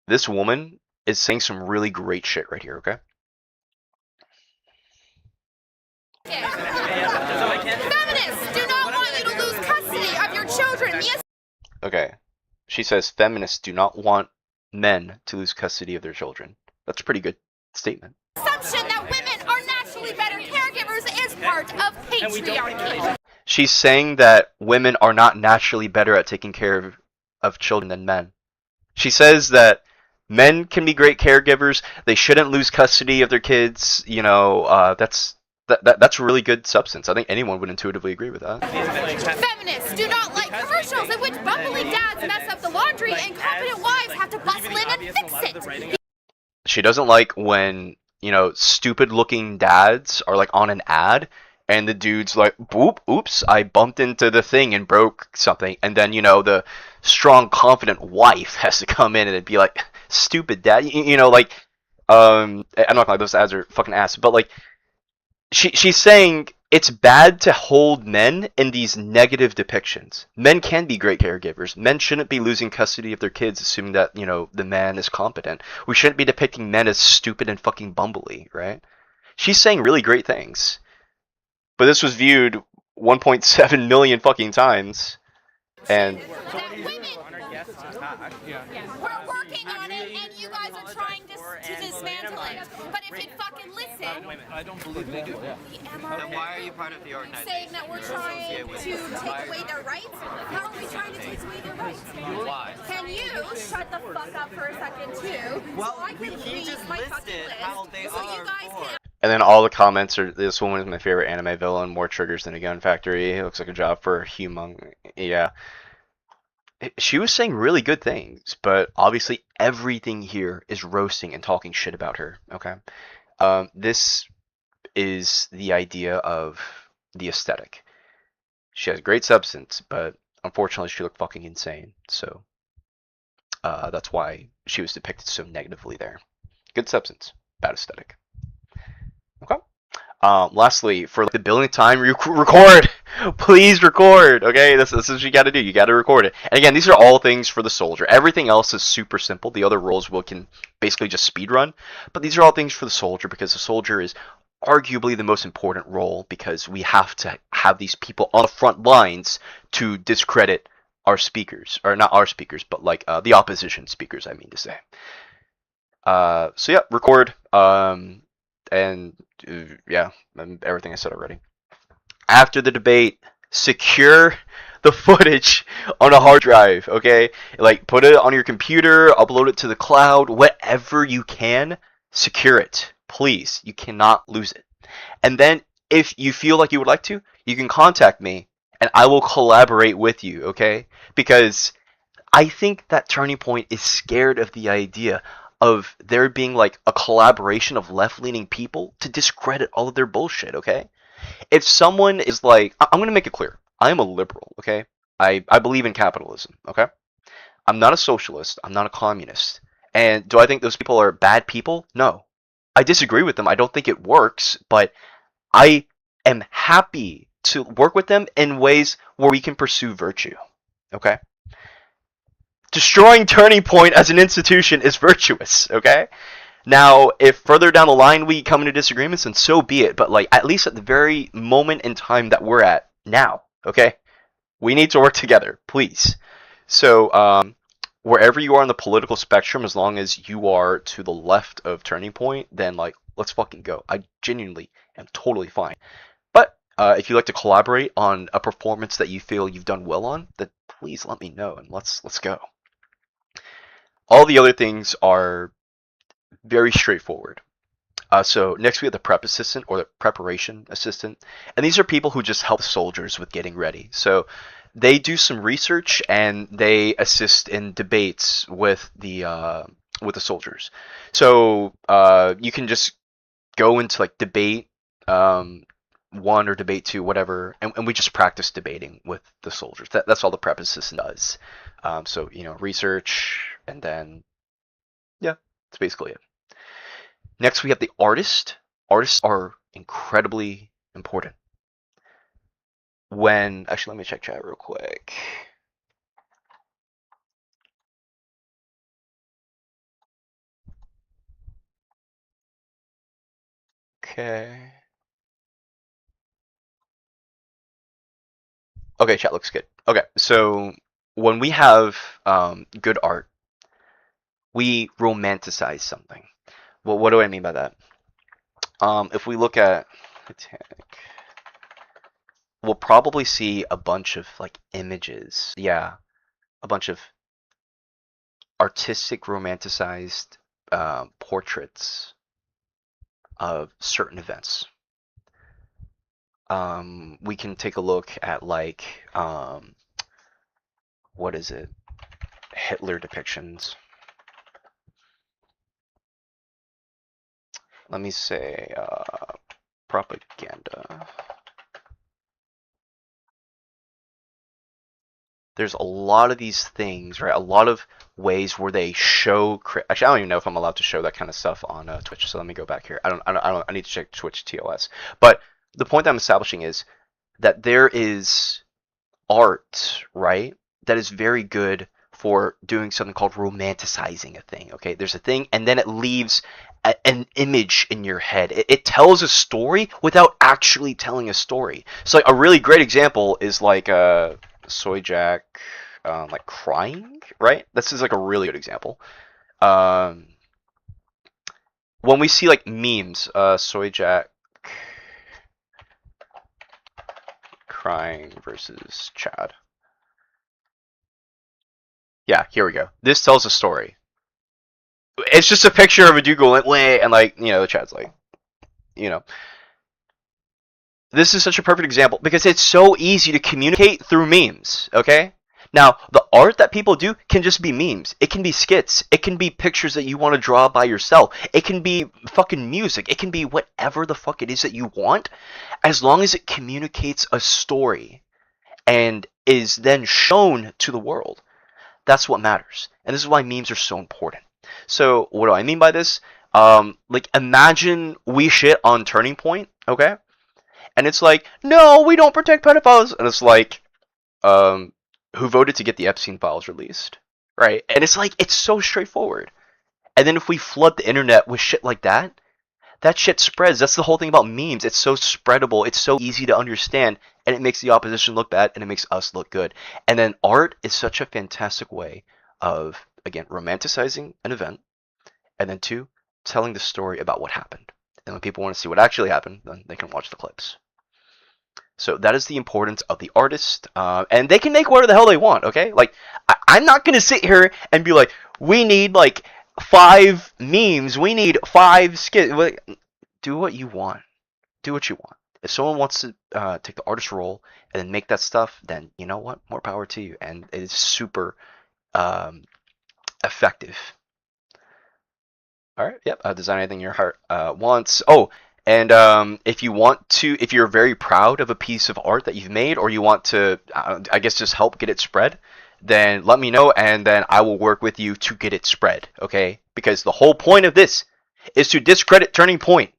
This woman is saying some really great shit right here, okay? Feminists do not want you to lose custody of your children. Okay. She says feminists do not want men to lose custody of their children. That's a pretty good statement. Assumption that women are naturally better caregivers is part of patriarchy. She's saying that women are not naturally better at taking care of children than men. She says that men can be great caregivers. They shouldn't lose custody of their kids. You know, that's really good substance. I think anyone would intuitively agree with that. Feminists do not like commercials in which bumbling dads mess up the laundry and competent wives have to bustle in and fix it. She doesn't like when, you know, stupid looking dads are like on an ad and the dude's like, boop, oops, I bumped into the thing and broke something. And then, you know, the strong, confident wife has to come in and be like, stupid dad. You know, like, I'm not gonna lie, those ads are fucking ass. But like, she's saying it's bad to hold men in these negative depictions. Men can be great caregivers. Men shouldn't be losing custody of their kids assuming that, you know, the man is competent. We shouldn't be depicting men as stupid and fucking bumbly, right? She's saying really great things. But this was viewed 1.7 million fucking times. And that women. We're working on it, and you guys are trying to dismantle it. But if you'd fucking listen, I don't believe they do. Yeah. then why are you part of the organization? saying that we're trying to take away their rights? How are we trying to take away their rights? Why? Can you shut the fuck up for a second too? Well, so I can he read just my fucking listed list, how they so you are guys for. can. and then all the comments are, this woman is my favorite anime villain, more triggers than a gun factory. It looks like a job for a human. Yeah. She was saying really good things, but obviously everything here is roasting and talking shit about her. Okay, this is the idea of the aesthetic. She has great substance, but unfortunately, she looked fucking insane. So that's why she was depicted so negatively there. Good substance, bad aesthetic. Okay. Lastly, for the billionth time, record. Please record. Okay, this is what you got to do. You got to record it. And again, these are all things for the soldier. Everything else is super simple. The other roles we can basically just speed run. But these are all things for the soldier because the soldier is arguably the most important role because we have to have these people on the front lines to discredit our speakers, or not our speakers, but like the opposition speakers. I mean to say. So yeah, record. And yeah, everything I said already. After the debate, secure the footage on a hard drive, okay? Like, put it on your computer, upload it to the cloud, whatever you can, secure it. Please, you cannot lose it. And then, if you feel like you would like to, you can contact me, and I will collaborate with you, okay? Because I think that Turning Point is scared of the idea of there being like a collaboration of left-leaning people to discredit all of their bullshit, okay? If someone is like, I'm going to make it clear, I am a liberal, okay? I believe in capitalism, okay? I'm not a socialist, I'm not a communist. And do I think those people are bad people? No. I disagree with them, I don't think it works, but I am happy to work with them in ways where we can pursue virtue, okay? Destroying Turning Point as an institution is virtuous, okay? Now, if further down the line we come into disagreements, then so be it. But like, at least at the very moment in time that we're at now, okay, we need to work together, please. So, wherever you are on the political spectrum, as long as you are to the left of Turning Point, then like, let's fucking go. I genuinely am totally fine. But if you'd like to collaborate on a performance that you feel you've done well on, then please let me know and let's go. All the other things are very straightforward. So next we have the prep assistant or the preparation assistant, and these are people who just help soldiers with getting ready. So they do some research and they assist in debates with the soldiers. So you can just go into like debate one or debate two, whatever, and we just practice debating with the soldiers. That's all the prep assistant does. So you know, research, and then yeah, that's basically it. Next, we have the artist. Artists are incredibly important. Actually, let me check chat real quick. Okay. Okay, chat looks good. Okay, so when we have good art, we romanticize something. Well, what do I mean by that? If we look at Titanic, we'll probably see a bunch of like images. Yeah, a bunch of artistic romanticized portraits of certain events. We can take a look at like what is it? Hitler depictions. let me say propaganda. There's a lot of these things, right? A lot of ways where they show. Actually, I don't even know if I'm allowed to show that kind of stuff on Twitch. So let me go back here. I need to check Twitch TOS. But the point that I'm establishing is that there is art, right? That is very good for doing something called romanticizing a thing. Okay, there's a thing, and then it leaves an image in your head. It tells a story without actually telling a story. So like a really great example is like Soy Jack, like crying, right? This is like a really good example. Um, when we see like memes, Soy Jack crying versus Chad. Yeah, here we go. This tells a story. It's just a picture of a dude going way, and like the Chad's like, you know. This is such a perfect example because it's so easy to communicate through memes. Okay. Now, the art that people do can just be memes. It can be skits. It can be pictures that you want to draw by yourself. It can be fucking music. It can be whatever the fuck it is that you want, as long as it communicates a story and is then shown to the world. That's what matters. And this is why memes are so important. So, what do I mean by this? Like, imagine we shit on Turning Point, okay? And it's like, no, we don't protect pedophiles. And it's like, who voted to get the Epstein files released, right? And it's like, it's so straightforward. And then if we flood the internet with shit like that, that shit spreads. That's the whole thing about memes. It's so spreadable. It's so easy to understand, and it makes the opposition look bad, and it makes us look good. And then art is such a fantastic way of, again, romanticizing an event, and then two, telling the story about what happened. And when people want to see what actually happened, then they can watch the clips. So that is the importance of the artist, and they can make whatever the hell they want. Okay, like I'm not gonna sit here and be like, we need like 5 memes, we need 5 skits. Do what you want. Do what you want. If someone wants to take the artist role and then make that stuff, then you know what? More power to you, and it's super um, effective. All right. Yep. Design anything your heart wants. Oh, and if you want to, if you're very proud of a piece of art that you've made, or you want to, I guess, just help get it spread, then let me know, and then I will work with you to get it spread. Okay? Because the whole point of this is to discredit Turning Point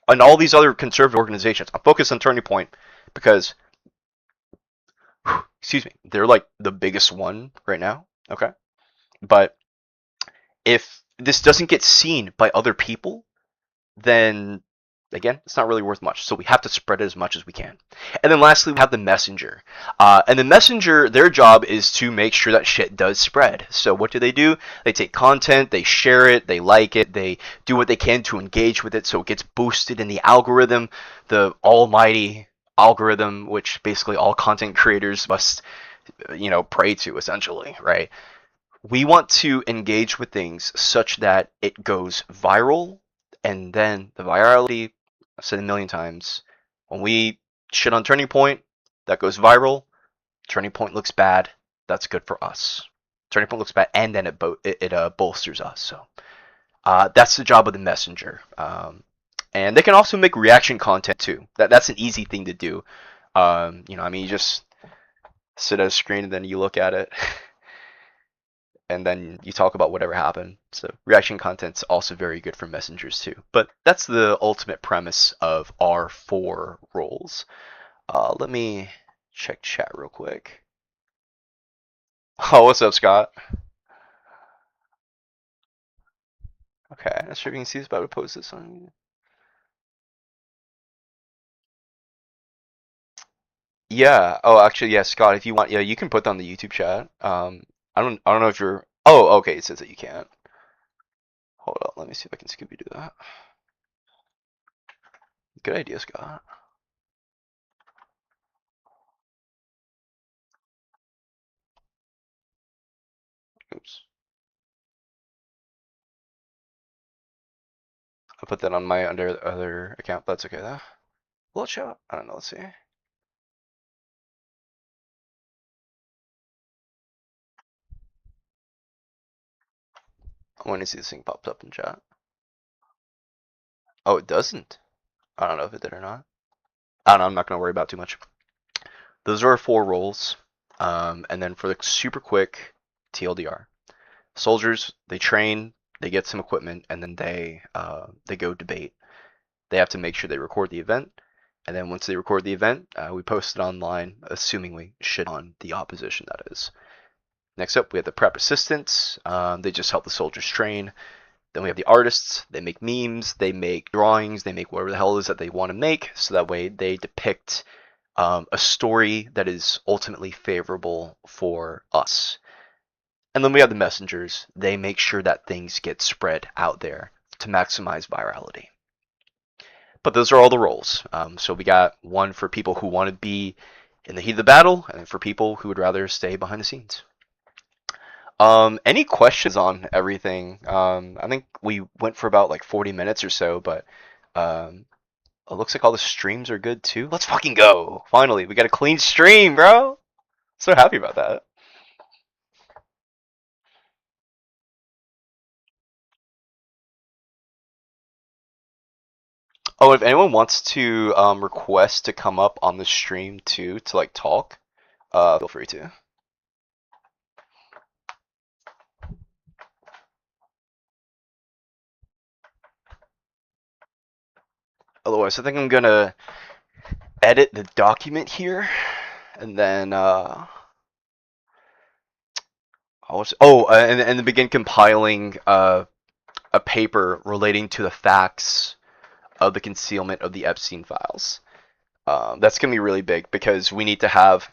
and all these other conservative organizations. I'm focused on Turning Point because, excuse me, they're like the biggest one right now. Okay? But if this doesn't get seen by other people, then again, it's not really worth much. So we have to spread it as much as we can. And then lastly, we have the messenger. And the messenger, their job is to make sure that shit does spread. So what do? They take content, they share it, they like it, they do what they can to engage with it so it gets boosted in the algorithm, the almighty algorithm, which basically all content creators must, pray to essentially, right? We want to engage with things such that it goes viral, and then the virality, I've said it a million times, when we shit on Turning Point, that goes viral, Turning Point looks bad, that's good for us. Turning Point looks bad, and then it bolsters us. So that's the job of the messenger. And they can also make reaction content too. That's an easy thing to do. You just sit at a screen and then you look at it. And then you talk about whatever happened. So reaction content's also very good for messengers too. But that's the ultimate premise of our 4 roles. Let me check chat real quick. Oh, what's up, Scott? Okay, not sure if you can see this, but I would post this on. Yeah. Oh, actually, yeah, Scott. If you want, yeah, you can put that on the YouTube chat. I don't know if you're. Oh, okay. It says that you can't. Hold on. Let me see if I can Scooby do that. Good idea, Scott. Oops. I'll put that on my other account. That's okay though. Will it show up? I don't know. Let's see. I want to see this thing pops up in chat. Oh, it doesn't. I don't know if it did or not. I don't know. I'm not gonna worry about too much. Those are our 4 roles. And then for the super quick TLDR, soldiers they train, they get some equipment, and then they go debate. They have to make sure they record the event, and then once they record the event, we post it online, assuming we shit on the opposition, that is. Next up, we have the prep assistants. They just help the soldiers train. Then we have the artists. They make memes, they make drawings, they make whatever the hell it is that they want to make, so that way they depict a story that is ultimately favorable for us. And then we have the messengers. They make sure that things get spread out there to maximize virality. But those are all the roles. So we got one for people who want to be in the heat of the battle, and for people who would rather stay behind the scenes. Any questions on everything? I think we went for about like 40 minutes or so, but it looks like all the streams are good too. Let's fucking go! Finally, we got a clean stream, bro! So happy about that. Oh, if anyone wants to request to come up on the stream too to like talk, feel free to. Otherwise, I think I'm gonna edit the document here, and then and then begin compiling a paper relating to the facts of the concealment of the Epstein files. That's gonna be really big because we need to have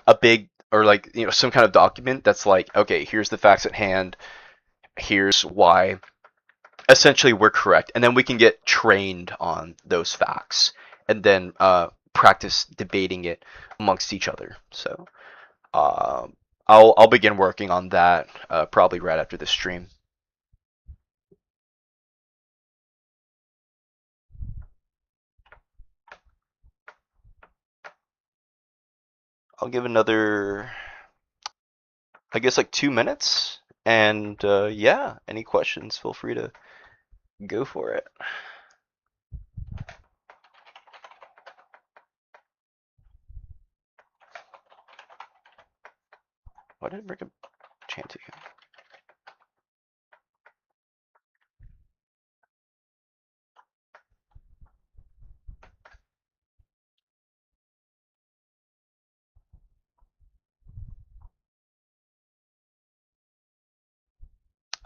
a big or like some kind of document that's like, okay, here's the facts at hand, here's why essentially we're correct, and then we can get trained on those facts and then practice debating it amongst each other. So I'll begin working on that probably right after this stream. I'll give another, I guess, like 2 minutes, and yeah, any questions, feel free to go for it. Why did it bring up chanting?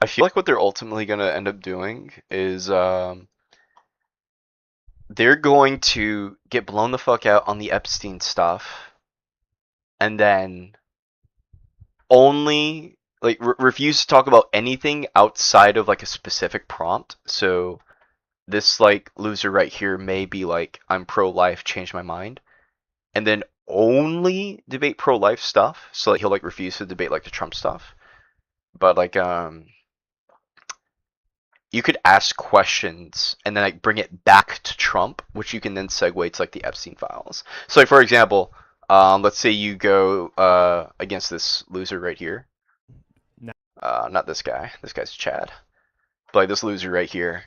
I feel like what they're ultimately going to end up doing is they're going to get blown the fuck out on the Epstein stuff, and then only like refuse to talk about anything outside of like a specific prompt. So this like loser right here may be like, I'm pro-life, change my mind, and then only debate pro-life stuff. So like he'll like refuse to debate like the Trump stuff. But like you could ask questions and then like bring it back to Trump, which you can then segue to like the Epstein files. So like for example, let's say you go against this loser right here. No. Not this guy. This guy's Chad. But like this loser right here.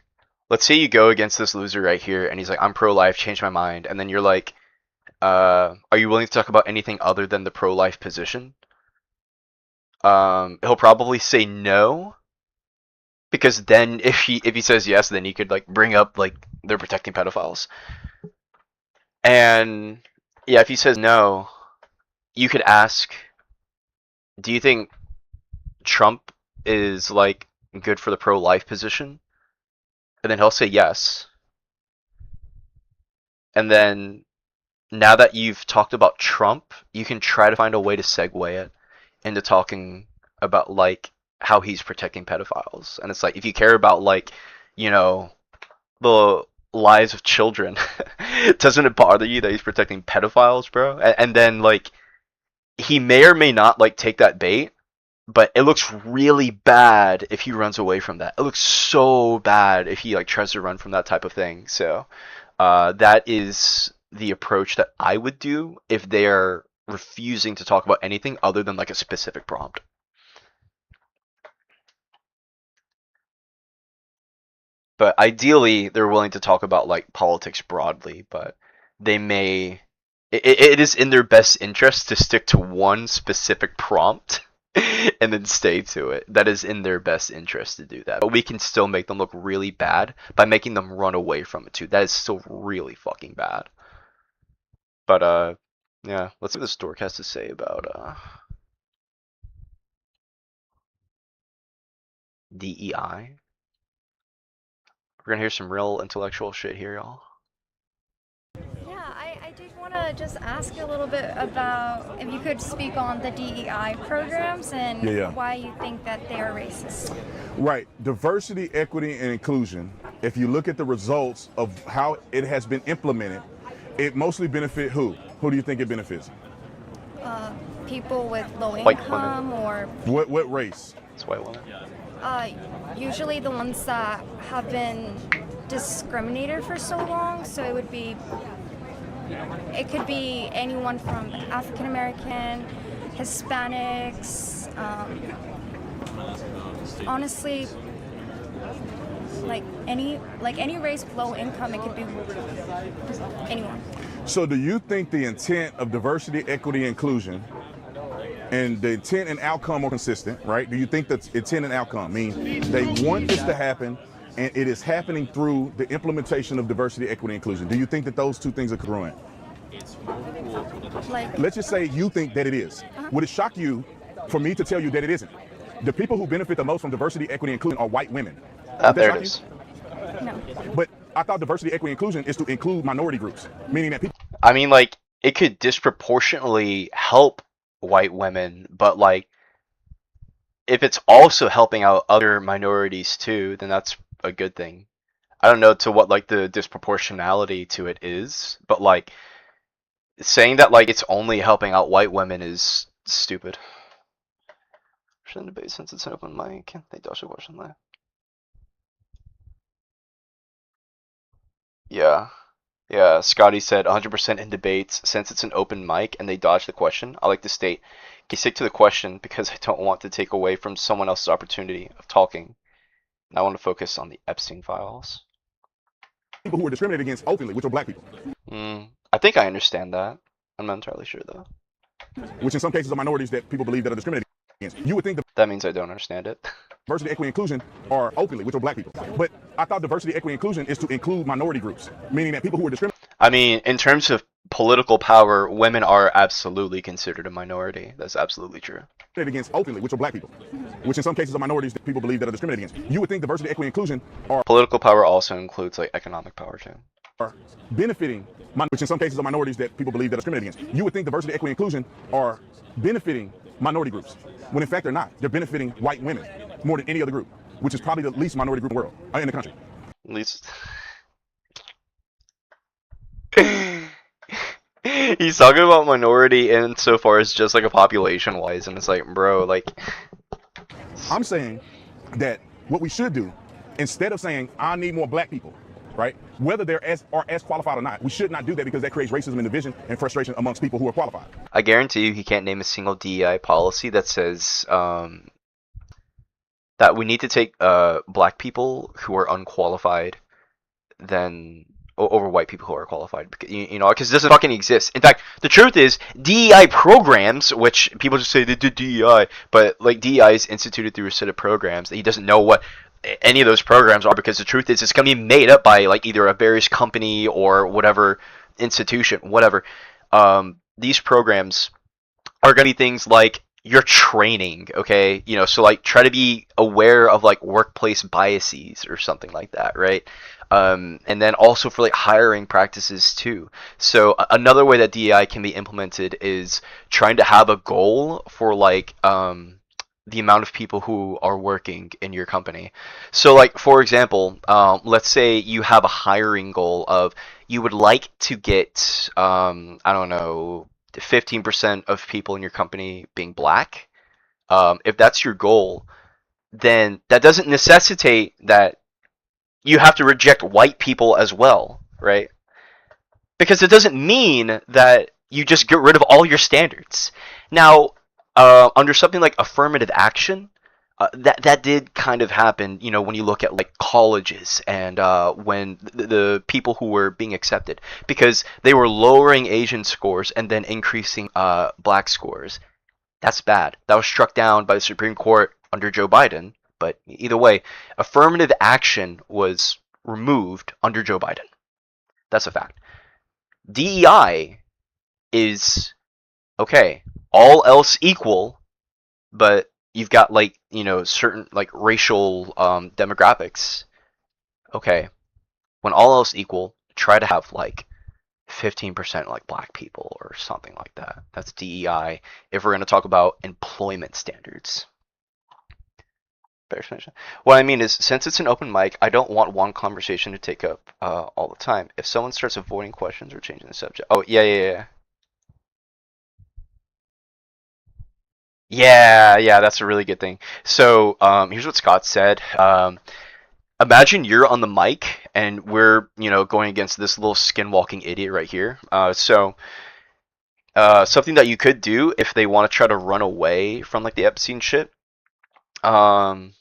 Let's say you go against this loser right here, and he's like, I'm pro-life, change my mind, and then you're like, are you willing to talk about anything other than the pro-life position? He'll probably say no, because then if he says yes, then you could like bring up like they're protecting pedophiles. And yeah, if he says no, you could ask, do you think Trump is like good for the pro-life position? And then he'll say yes. And then now that you've talked about Trump, you can try to find a way to segue it into talking about like how he's protecting pedophiles. And it's like, if you care about like, the lives of children, doesn't it bother you that he's protecting pedophiles, bro? And then like he may or may not like take that bait, but it looks really bad if he runs away from that. It looks so bad if he like tries to run from that type of thing. So that is the approach that I would do if they are refusing to talk about anything other than like a specific prompt. But ideally, they're willing to talk about like politics broadly, but they may. It is in their best interest to stick to one specific prompt and then stay to it. That is in their best interest to do that. But we can still make them look really bad by making them run away from it too. That is still really fucking bad. But yeah, let's see what the Stork has to say about DEI. We're gonna hear some real intellectual shit here, y'all. Yeah, I did want to just ask a little bit about if you could speak on the DEI programs and why you think that they are racist. Right. Diversity, equity, and inclusion, if you look at the results of how it has been implemented, it mostly benefit who? Who do you think it benefits? People with low White income women. or What race? It's white women. usually the ones that have been discriminated for so long. So it could be anyone from African American, Hispanics, honestly, like any race with low income. It could be anyone. So do you think the intent of diversity, equity, inclusion, and the intent and outcome are consistent, right? Do you think that intent and outcome mean they want this to happen and it is happening through the implementation of diversity, equity, inclusion? Do you think that those two things are congruent? Let's just say you think that it is. Would it shock you for me to tell you that it isn't? The people who benefit the most from diversity, equity, inclusion are white women. There it is. No. But I thought diversity, equity, inclusion is to include minority groups, meaning that people. I mean, like, it could disproportionately help white women, but like, if it's also helping out other minorities too, then that's a good thing. I don't know to what like the disproportionality to it is, but like saying that like it's only helping out white women is stupid. Shouldn't debate since it's an open mic. They dodged a question there. Yeah. Yeah, Scotty said 100% in debates since it's an open mic and they dodge the question. I like to state, can stick to the question because I don't want to take away from someone else's opportunity of talking. And I want to focus on the Epstein files. People who are discriminated against openly, which are black people. I think I understand that. I'm not entirely sure though. Which in some cases are minorities that people believe that are discriminated against. You would think that means I don't understand it. Diversity, equity, inclusion are openly, which are black people. But I thought diversity, equity, inclusion is to include minority groups, meaning that people who are discriminated. I mean, in terms of political power, women are absolutely considered a minority. That's absolutely true. Against openly, which are black people, which in some cases are minorities that people believe that are discriminated against. You would think diversity, equity, inclusion are political power also includes like economic power too. Are benefiting, which in some cases are minorities that people believe that are discriminated against. You would think diversity, equity, inclusion are benefiting minority groups, when in fact they're not. They're benefiting white women more than any other group, which is probably the least minority group in the world, in the country. Least. He's talking about minority insofar as just like a population wise, and it's like, bro, like. I'm saying that what we should do, instead of saying I need more black people, right? Whether they're as qualified or not, we should not do that because that creates racism and division and frustration amongst people who are qualified. I guarantee you, he can't name a single DEI policy that says that we need to take black people who are unqualified then over white people who are qualified, you know, because it doesn't fucking exist. In fact, the truth is DEI programs, which people just say they did DEI, but like DEI is instituted through a set of programs that he doesn't know what any of those programs are, because the truth is it's going to be made up by like either a various company or whatever institution, whatever. These programs are going to be things like your training, okay? You know, so like try to be aware of like workplace biases or something like that, right? And then also for like hiring practices too. So another way that DEI can be implemented is trying to have a goal for like the amount of people who are working in your company. So like, for example, let's say you have a hiring goal of you would like to get, I don't know, 15% of people in your company being black. If that's your goal, then that doesn't necessitate that you have to reject white people as well, right? Because it doesn't mean that you just get rid of all your standards. Now, under something like affirmative action, That did kind of happen, you know, when you look at like colleges and when the people who were being accepted, because they were lowering Asian scores and then increasing black scores. That's bad. That was struck down by the Supreme Court under Joe Biden. But either way, affirmative action was removed under Joe Biden. That's a fact. DEI is okay. All else equal, but you've got like, you know, certain like racial demographics. Okay, when all else equal, try to have like 15% like black people or something like that. That's DEI if we're going to talk about employment standards. What I mean is, since it's an open mic, I don't want one conversation to take up all the time. If someone starts avoiding questions or changing the subject, oh yeah. Yeah, that's a really good thing. So here's what Scott said. Imagine you're on the mic and we're, you know, going against this little skinwalking idiot right here. So something that you could do if they want to try to run away from like the Epstein shit, and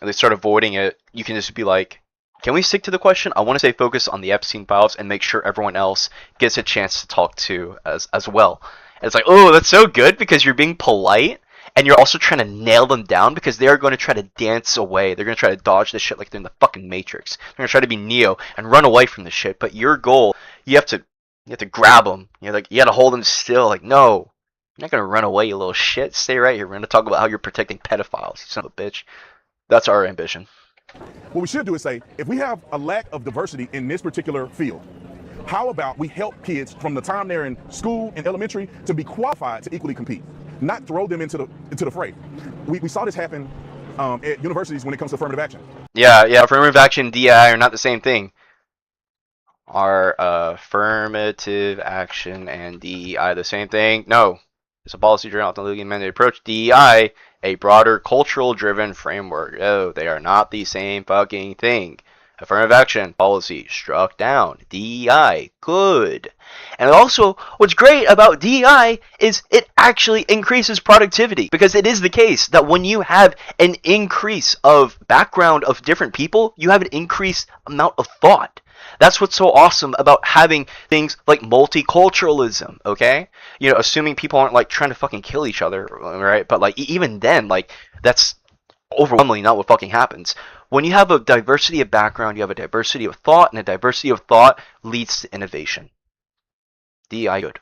they start avoiding it, you can just be like, can we stick to the question? I want to stay focused on the Epstein files and make sure everyone else gets a chance to talk to as well. And it's like, oh, that's so good because you're being polite and you're also trying to nail them down because they are going to try to dance away. They're going to try to dodge this shit like they're in the fucking Matrix. They're going to try to be Neo and run away from this shit. But your goal, you have to grab them. You know, like you got to hold them still. Like, no, you're not going to run away, you little shit. Stay right here. We're going to talk about how you're protecting pedophiles, you son of a bitch. That's our ambition. What we should do is say, if we have a lack of diversity in this particular field, how about we help kids from the time they're in school and elementary to be qualified to equally compete, not throw them into the fray. We saw this happen at universities when it comes to affirmative action. Yeah, affirmative action and DEI are not the same thing. Are affirmative action and DEI the same thing? No. It's a policy-driven, often legally mandated approach. DEI, a broader cultural-driven framework. Oh, they are not the same fucking thing. Affirmative action, policy, struck down. DEI, good. And also, what's great about DEI is it actually increases productivity. Because it is the case that when you have an increase of background of different people, you have an increased amount of thought. That's what's so awesome about having things like multiculturalism, okay? You know, assuming people aren't like trying to fucking kill each other, right? But like even then, like that's overwhelmingly not what fucking happens. When you have a diversity of background, you have a diversity of thought, and a diversity of thought leads to innovation. DEI good.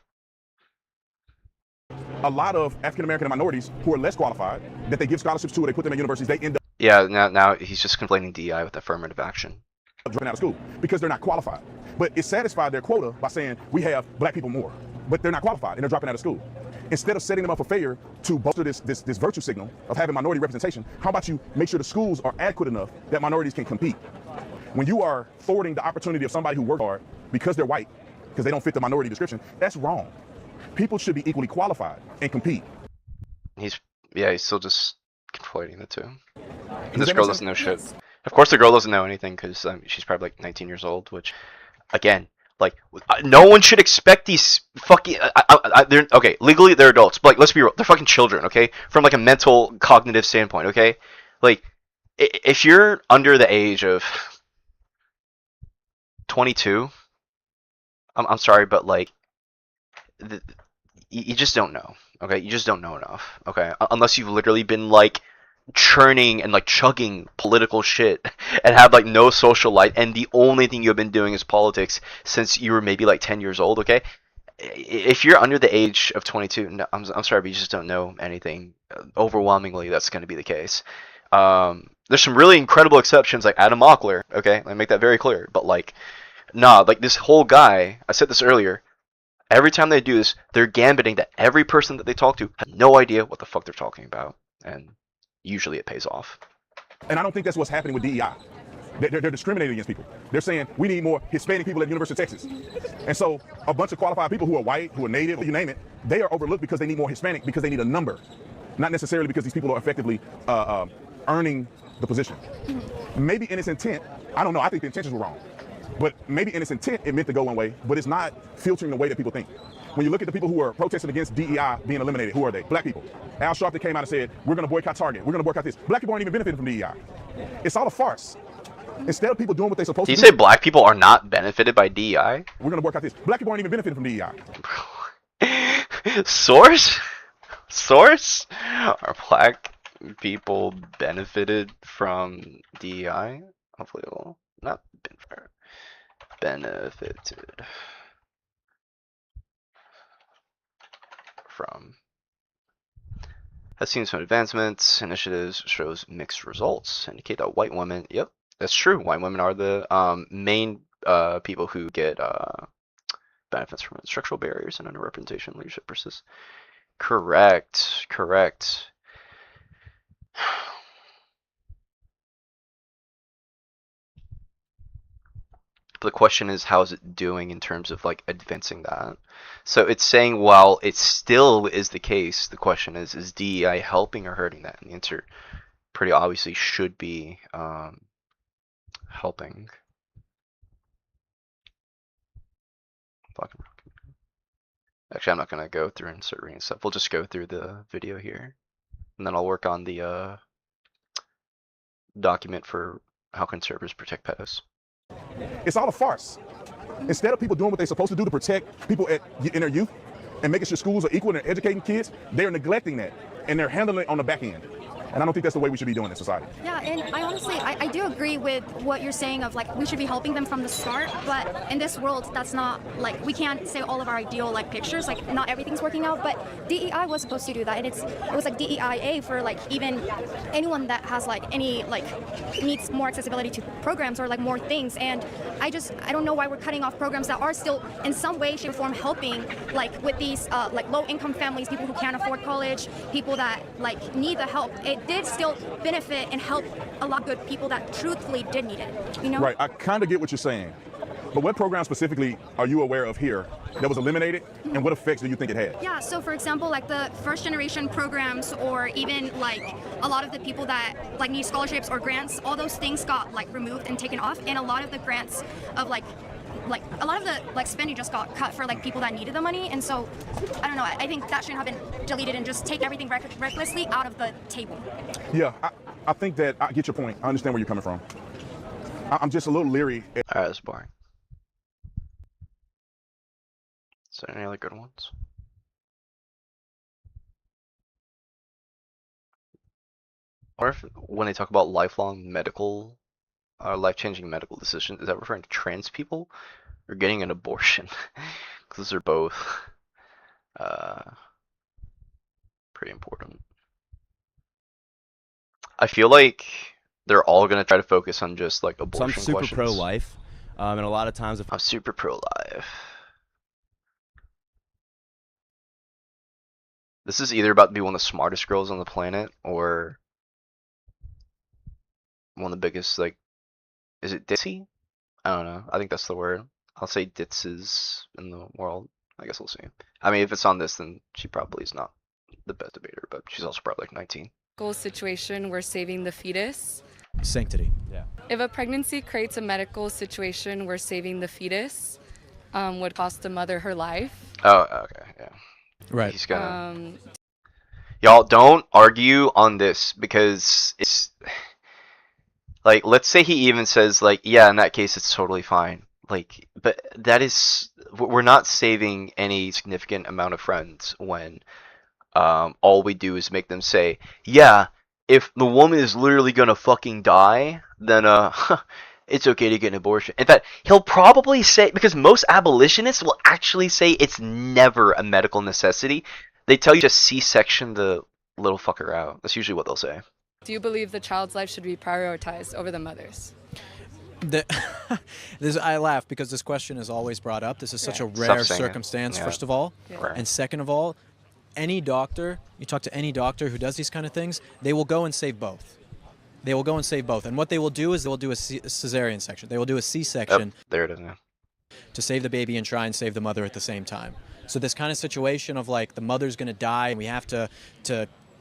A lot of African American minorities who are less qualified, that they give scholarships to, or they put them in universities, they end up. Yeah, now he's just complaining DEI with affirmative action. Dropping out of school because they're not qualified. But it satisfied their quota by saying we have black people more, but they're not qualified and they're dropping out of school. Instead of setting them up for failure to bolster this virtue signal of having minority representation, how about you make sure the schools are adequate enough that minorities can compete? When you are thwarting the opportunity of somebody who worked hard because they're white, because they don't fit the minority description, that's wrong. People should be equally qualified and compete. He's still just conflating the two. And this girl doesn't know shit. Of course the girl doesn't know anything because she's probably like 19 years old, which, again, like, no one should expect these fucking, they're, okay, legally they're adults, but like, let's be real, they're fucking children, okay? From like a mental, cognitive standpoint, okay? Like, if you're under the age of 22, I'm sorry, but like, you just don't know, okay? You just don't know enough, okay? Unless you've literally been like, churning and like chugging political shit and have like no social life and the only thing you've been doing is politics since you were maybe like 10 years old, okay? If you're under the age of 22, no, I'm sorry, but you just don't know anything. Overwhelmingly, that's going to be the case. There's some really incredible exceptions like Adam Mockler, okay? I make that very clear. But like, nah, like this whole guy, I said this earlier, every time they do this, they're gambiting that every person that they talk to has no idea what the fuck they're talking about. And usually it pays off. And I don't think that's what's happening with DEI. They're discriminating against people. They're saying we need more Hispanic people at the University of Texas. And so a bunch of qualified people who are white, who are native, you name it, they are overlooked because they need more Hispanic, because they need a number. Not necessarily because these people are effectively earning the position. Maybe in its intent, I don't know, I think the intentions were wrong. But maybe in its intent, it meant to go one way, but it's not filtering the way that people think. When you look at the people who are protesting against DEI being eliminated, who are they? Black people. Al Sharpton came out and said, we're going to boycott Target. We're going to boycott this. Black people aren't even benefiting from DEI. It's all a farce. Instead of people doing what they're supposed to do. Did you say black people are not benefited by DEI? We're going to boycott this. Black people aren't even benefiting from DEI. Source? Source? Are black people benefited from DEI? Hopefully it will not benefited from. Has seen some advancements. Initiatives shows mixed results. Indicate that white women. Yep, that's true. White women are the main people who get benefits from structural barriers and underrepresentation in leadership versus. Correct. Correct. But the question is, how is it doing in terms of like advancing that? So it's saying while it still is the case, the question is DEI helping or hurting that? And the answer pretty obviously should be helping. Actually, I'm not going to go through and start reading stuff. We'll just go through the video here. And then I'll work on the document for how conservatives protect pedos. It's all a farce. Instead of people doing what they're supposed to do to protect people in their youth and making sure schools are equal and educating kids, they're neglecting that. And they're handling it on the back end. And I don't think that's the way we should be doing in society. Yeah, and I honestly, I do agree with what you're saying of like we should be helping them from the start, but in this world, that's not like we can't say all of our ideal like pictures, like not everything's working out, but DEI was supposed to do that, and it was like DEIA for like even anyone that has like any like needs more accessibility to programs or like more things, and I don't know why we're cutting off programs that are still in some way, shape, or form helping like with these like low-income families, people who can't afford college, people that like need the help. It did still benefit and help a lot of good people that truthfully did need it, you know? Right, I kind of get what you're saying. But what program specifically are you aware of here that was eliminated, and what effects do you think it had? Yeah, so for example, like the first generation programs, or even like a lot of the people that like need scholarships or grants, all those things got like removed and taken off, and a lot of the grants of like a lot of the like spending just got cut for like people that needed the money, and so I don't know, I think that shouldn't have been deleted and just take everything recklessly out of the table. Yeah, I think that I get your point. I understand where you're coming from. I'm just a little leery. Alright, that's boring. Is there any other good ones? Or if when they talk about lifelong medical life-changing medical decisions, is that referring to trans people or getting an abortion? Because those are both pretty important. I feel like they're all going to try to focus on just like abortion questions. So I'm super pro-life, and a lot of times if I'm super pro-life. This is either about to be one of the smartest girls on the planet or one of the biggest, like, is it ditzy? I don't know. I think that's the word. I'll say ditzes in the world. I guess we'll see. I mean, if it's on this, then she probably is not the best debater, but she's also probably like 19. Medical situation, we're saving the fetus. Sanctity. Yeah. If a pregnancy creates a medical situation where saving the fetus would cost the mother her life. Oh, okay, yeah. Right. He's gonna. Y'all don't argue on this because it's like, let's say he even says like, yeah, in that case it's totally fine. Like, but that is, we're not saving any significant amount of friends when all we do is make them say, yeah, if the woman is literally gonna fucking die, then it's okay to get an abortion. In fact, he'll probably say, because most abolitionists will actually say it's never a medical necessity. They tell you just C-section the little fucker out. That's usually what they'll say. Do you believe the child's life should be prioritized over the mother's? I laugh because this question is always brought up. This is such a rare circumstance, first of all. Yeah. And second of all, any doctor, you talk to any doctor who does these kind of things, they will go and save both. They will go and save both. And what they will do is they will do a cesarean section. They will do a C-section. There it is now. To save the baby and try and save the mother at the same time. So this kind of situation of like the mother's going to die and we have to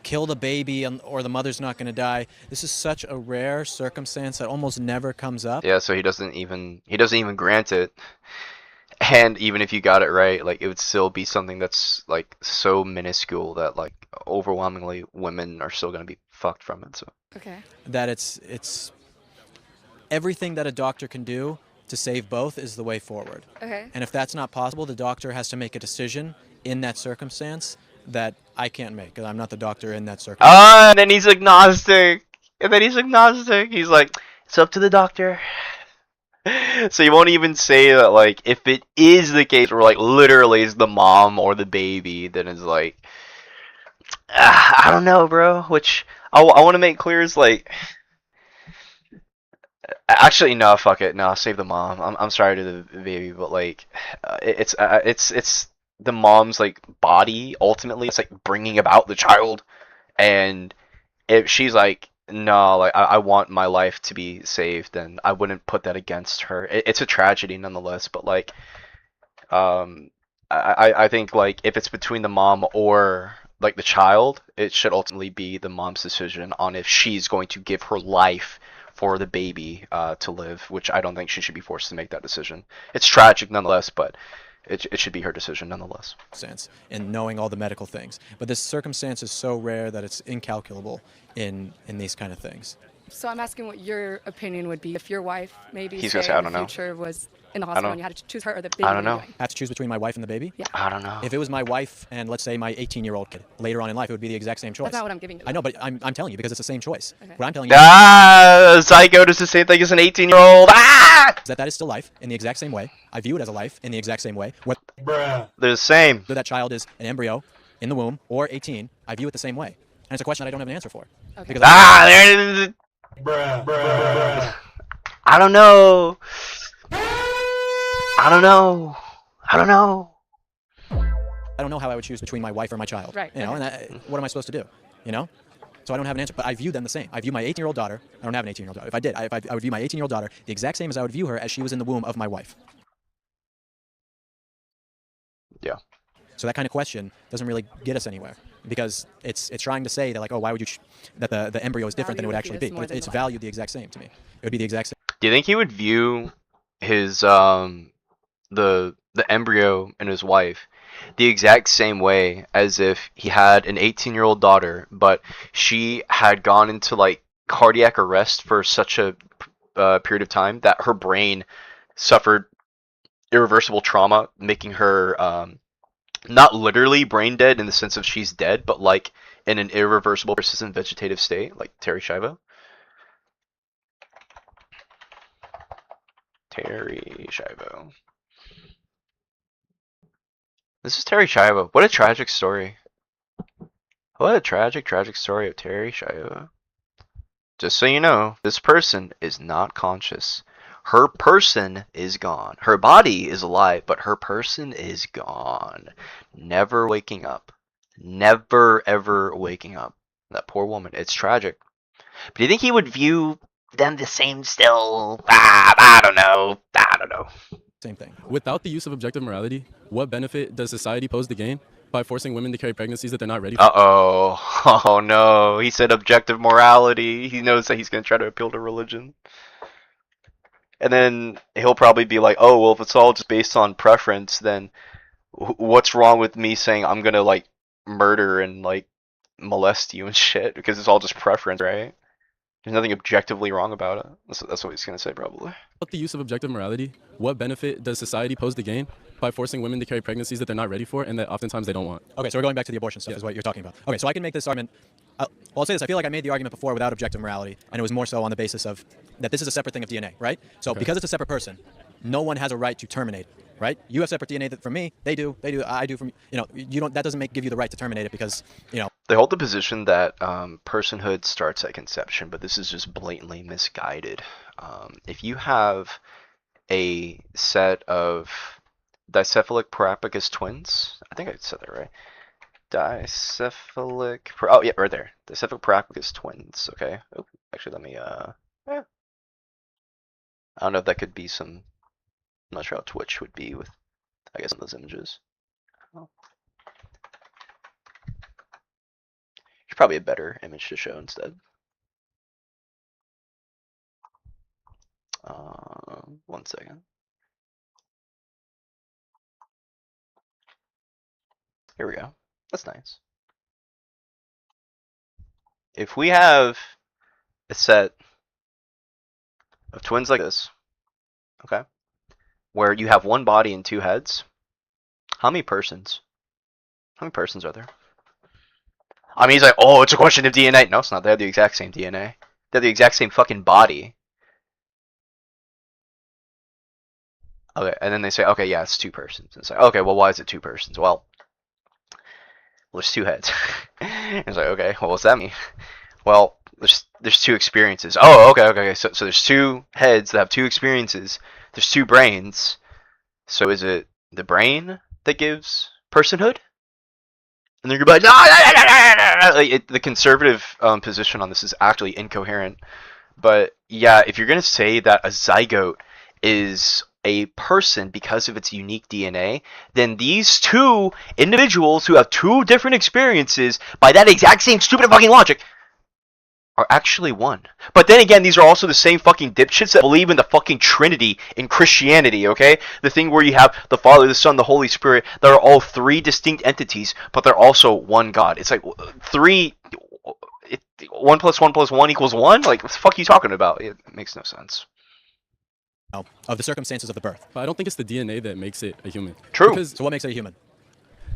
kill the baby or the mother's not going to die. This is such a rare circumstance that almost never comes up. Yeah, so he doesn't even grant it. And even if you got it right, like it would still be something that's like so minuscule that like overwhelmingly women are still gonna be fucked from it. So Okay. That it's everything that a doctor can do to save both is the way forward. Okay. And if that's not possible, the doctor has to make a decision in that circumstance that I can't make because I'm not the doctor in that circumstance. ah, and then he's agnostic, and then he's agnostic. He's like, it's up to the doctor. So you won't even say that like if it is the case where like literally it's the mom or the baby, then it's like I don't know, bro. Which I want to make clear is like actually no, fuck it, no, save the mom. I'm sorry to the baby, but like it's the mom's like body ultimately. It's like bringing about the child, and if she's like no, like I want my life to be saved, then I wouldn't put that against her. It's a tragedy nonetheless, but like um I think like if it's between the mom or like the child, it should ultimately be the mom's decision on if she's going to give her life for the baby to live, which I don't think she should be forced to make that decision. It's tragic nonetheless, but it should be her decision nonetheless. Sense in knowing all the medical things, but this circumstance is so rare that it's incalculable in these kind of things. So I'm asking what your opinion would be if your wife maybe He's say gonna say, I in don't the know. future was in the I hospital don't- and you had to choose her or the baby. I don't what are know. you doing? I have to choose between my wife and the baby? Yeah. I don't know. If it was my wife and let's say my 18-year-old kid later on in life, it would be the exact same choice. That's not what I'm giving you. I know, but I'm telling you because it's the same choice. Okay. What I'm telling you Zygote is the same thing as an 18-year-old. is that is still life in the exact same way. I view it as a life in the exact same way. They're the same. Whether that child is an embryo in the womb or 18, I view it the same way. And it's a question that I don't have an answer for. Okay. Because There it is. I don't know. I don't know. I don't know. I don't know how I would choose between my wife or my child. Right, You know, okay. and what am I supposed to do? You know? So I don't have an answer, but I view them the same. I view my 18-year-old daughter. I don't have an 18-year-old daughter. If I did, I would view my 18-year-old daughter the exact same as I would view her as she was in the womb of my wife. Yeah. So that kind of question doesn't really get us anywhere because it's trying to say that like, oh, why would you that the embryo is different than it would actually be? But it's valued the exact same to me. It would be the exact same. Do you think he would view his the embryo and his wife the exact same way as if he had an 18-year-old daughter, but she had gone into like cardiac arrest for such a period of time that her brain suffered irreversible trauma, making her not literally brain dead in the sense of she's dead, but like in an irreversible persistent vegetative state, like Terry Schiavo. Terry Schiavo. This is Terry Schiavo. What a tragic story. What a tragic, tragic story of Terry Schiavo. Just so you know, this person is not conscious. Her person is gone. Her body is alive, but her person is gone. Never waking up. Never ever waking up. That poor woman. It's tragic. But do you think he would view them the same still? I don't know. I don't know. Same thing. Without the use of objective morality, what benefit does society pose to gain by forcing women to carry pregnancies that they're not ready for? Uh-oh. Oh no. He said objective morality. He knows that he's going to try to appeal to religion. And then he'll probably be like, oh, well, if it's all just based on preference, then what's wrong with me saying I'm going to, like, murder and, like, molest you and shit? Because it's all just preference, right? There's nothing objectively wrong about it. That's what he's going to say, probably. Without the use of objective morality, what benefit does society pose to gain by forcing women to carry pregnancies that they're not ready for and that oftentimes they don't want? Okay, so we're going back to the abortion stuff is what you're talking about. Okay, so I can make this argument. Well, I'll say this. I feel like I made the argument before without objective morality, and it was more so on the basis of that this is a separate thing of DNA, right? So because it's a separate person, no one has a right to terminate, right? You have separate DNA from me. They do. I do from you know. You don't. That doesn't give you the right to terminate it because you know. They hold the position that personhood starts at conception, but this is just blatantly misguided. If you have a set of dicephalic proapagus twins, I think I said that right. Oh yeah, right there. Dicephalic proapagus twins. Okay. Oh, actually, let me. Yeah. I don't know if that could be some. I'm not sure how Twitch would be with, I guess, those images. Oh. Probably a better image to show instead. One second. Here we go. That's nice. If we have a set of twins like this, okay, where you have one body and two heads, how many persons? How many persons are there? I mean, he's like, oh, it's a question of DNA. No, it's not. They have the exact same DNA. They have the exact same fucking body. Okay, and then they say, okay, yeah, it's two persons. And it's like, okay, well, why is it two persons? Well, there's two heads. It's like, okay, well, what's that mean? Well, there's two experiences. Oh, okay. So there's two heads that have two experiences. There's two brains. So is it the brain that gives personhood? And they're gonna be like, no. The conservative position on this is actually incoherent. But yeah, if you're gonna say that a zygote is a person because of its unique DNA, then these two individuals who have two different experiences, by that exact same stupid fucking logic, are actually one. But then again, these are also the same fucking dipshits that believe in the fucking Trinity in Christianity, okay? The thing where you have the Father, the Son, the Holy Spirit, that are all three distinct entities, but they're also one God. It's like 1 plus 1 plus 1 equals 1? Like, what the fuck are you talking about? It makes no sense. Of the circumstances of the birth. But I don't think it's the DNA that makes it a human. True. Because, so what makes it a human?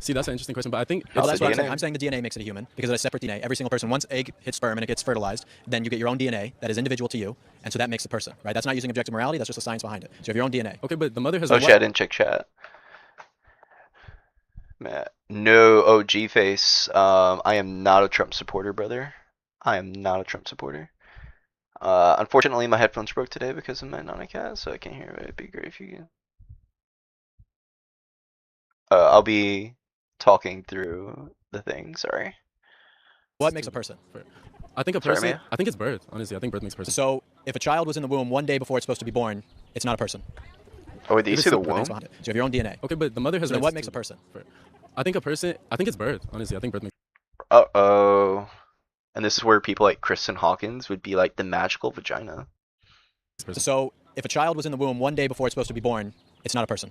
See, that's an interesting question, but I think well, that's what I'm saying. I'm saying the DNA makes it a human because it's a separate DNA. Every single person, once egg hits sperm and it gets fertilized, then you get your own DNA that is individual to you, and so that makes the person, right? That's not using objective morality. That's just the science behind it. So you have your own DNA. Okay, but the mother has. Oh shit! I didn't check chat. No, OG face. I am not a Trump supporter, brother. I am not a Trump supporter. Unfortunately, my headphones broke today because I'm on a cat, so I can't hear it. It'd be great if you can. I'll be talking through the thing. Sorry. What makes a person? I think a person. I think it's birth. Honestly, I think birth makes a person. So if a child was in the womb one day before it's supposed to be born, it's not a person. Oh, wait, you see the womb? So you have your own DNA. Okay, but the mother has. So what makes a person? I think a person. I think it's birth. Honestly, I think birth makes. Uh-oh. And this is where people like Kristen Hawkins would be like the magical vagina. So if a child was in the womb one day before it's supposed to be born, it's not a person.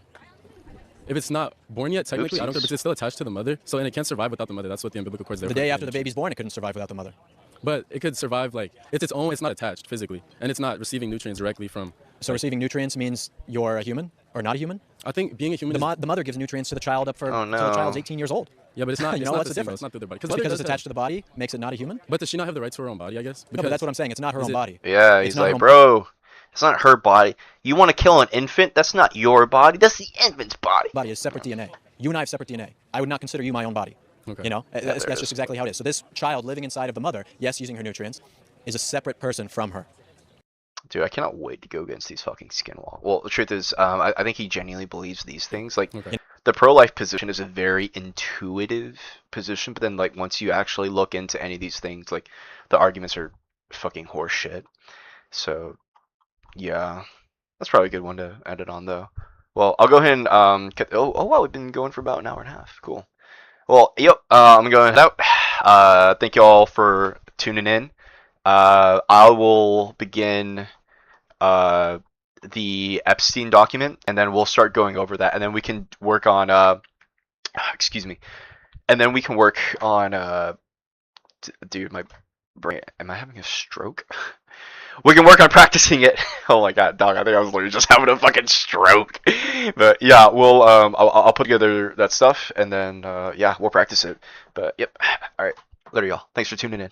If it's not born yet, technically, Oopsies. I don't think it's still attached to the mother, so and it can't survive without the mother. That's what the umbilical cord is there The for. day after the baby's born, it couldn't survive without the mother. But it could survive like it's its own. It's not attached physically, and it's not receiving nutrients directly from. So receiving nutrients means you're a human or not a human? I think being a human. The mother gives nutrients to the child up for Oh, no. until the child's 18 years old. Yeah, but it's not. You It's know not what's the the same, though. difference? It's not through their body. Just because it's attached to the body makes it not a human? But does she not have the right to her own body? I guess. No, but that's what I'm saying. It's not her own body. Yeah, he's like, bro, it's not her body. You want to kill an infant? That's not your body. That's the infant's body. Body is separate DNA. You and I have separate DNA. I would not consider you my own body. Okay. You know, that's just exactly how it is. So this child living inside of the mother, yes, using her nutrients, is a separate person from her. Dude, I cannot wait to go against these fucking skinwalkers. Well, the truth is, I think he genuinely believes these things. Like, the pro-life position is a very intuitive position, but then, like, once you actually look into any of these things, like, the arguments are fucking horse shit. So, yeah. That's probably a good one to end it on, though. Well, I'll go ahead and, oh, wow, we've been going for about an hour and a half. Cool. Well, yep, I'm going to head out. Thank you all for tuning in. I will begin the Epstein document, and then we'll start going over that, and then we can work on excuse me, and then we can work on dude, my brain, am I having a stroke? We can work on practicing it. Oh my god, dog, I think I was literally just having a fucking stroke. But yeah, we'll I'll put together that stuff, and then yeah, we'll practice it. But yep, all right, later y'all, thanks for tuning in.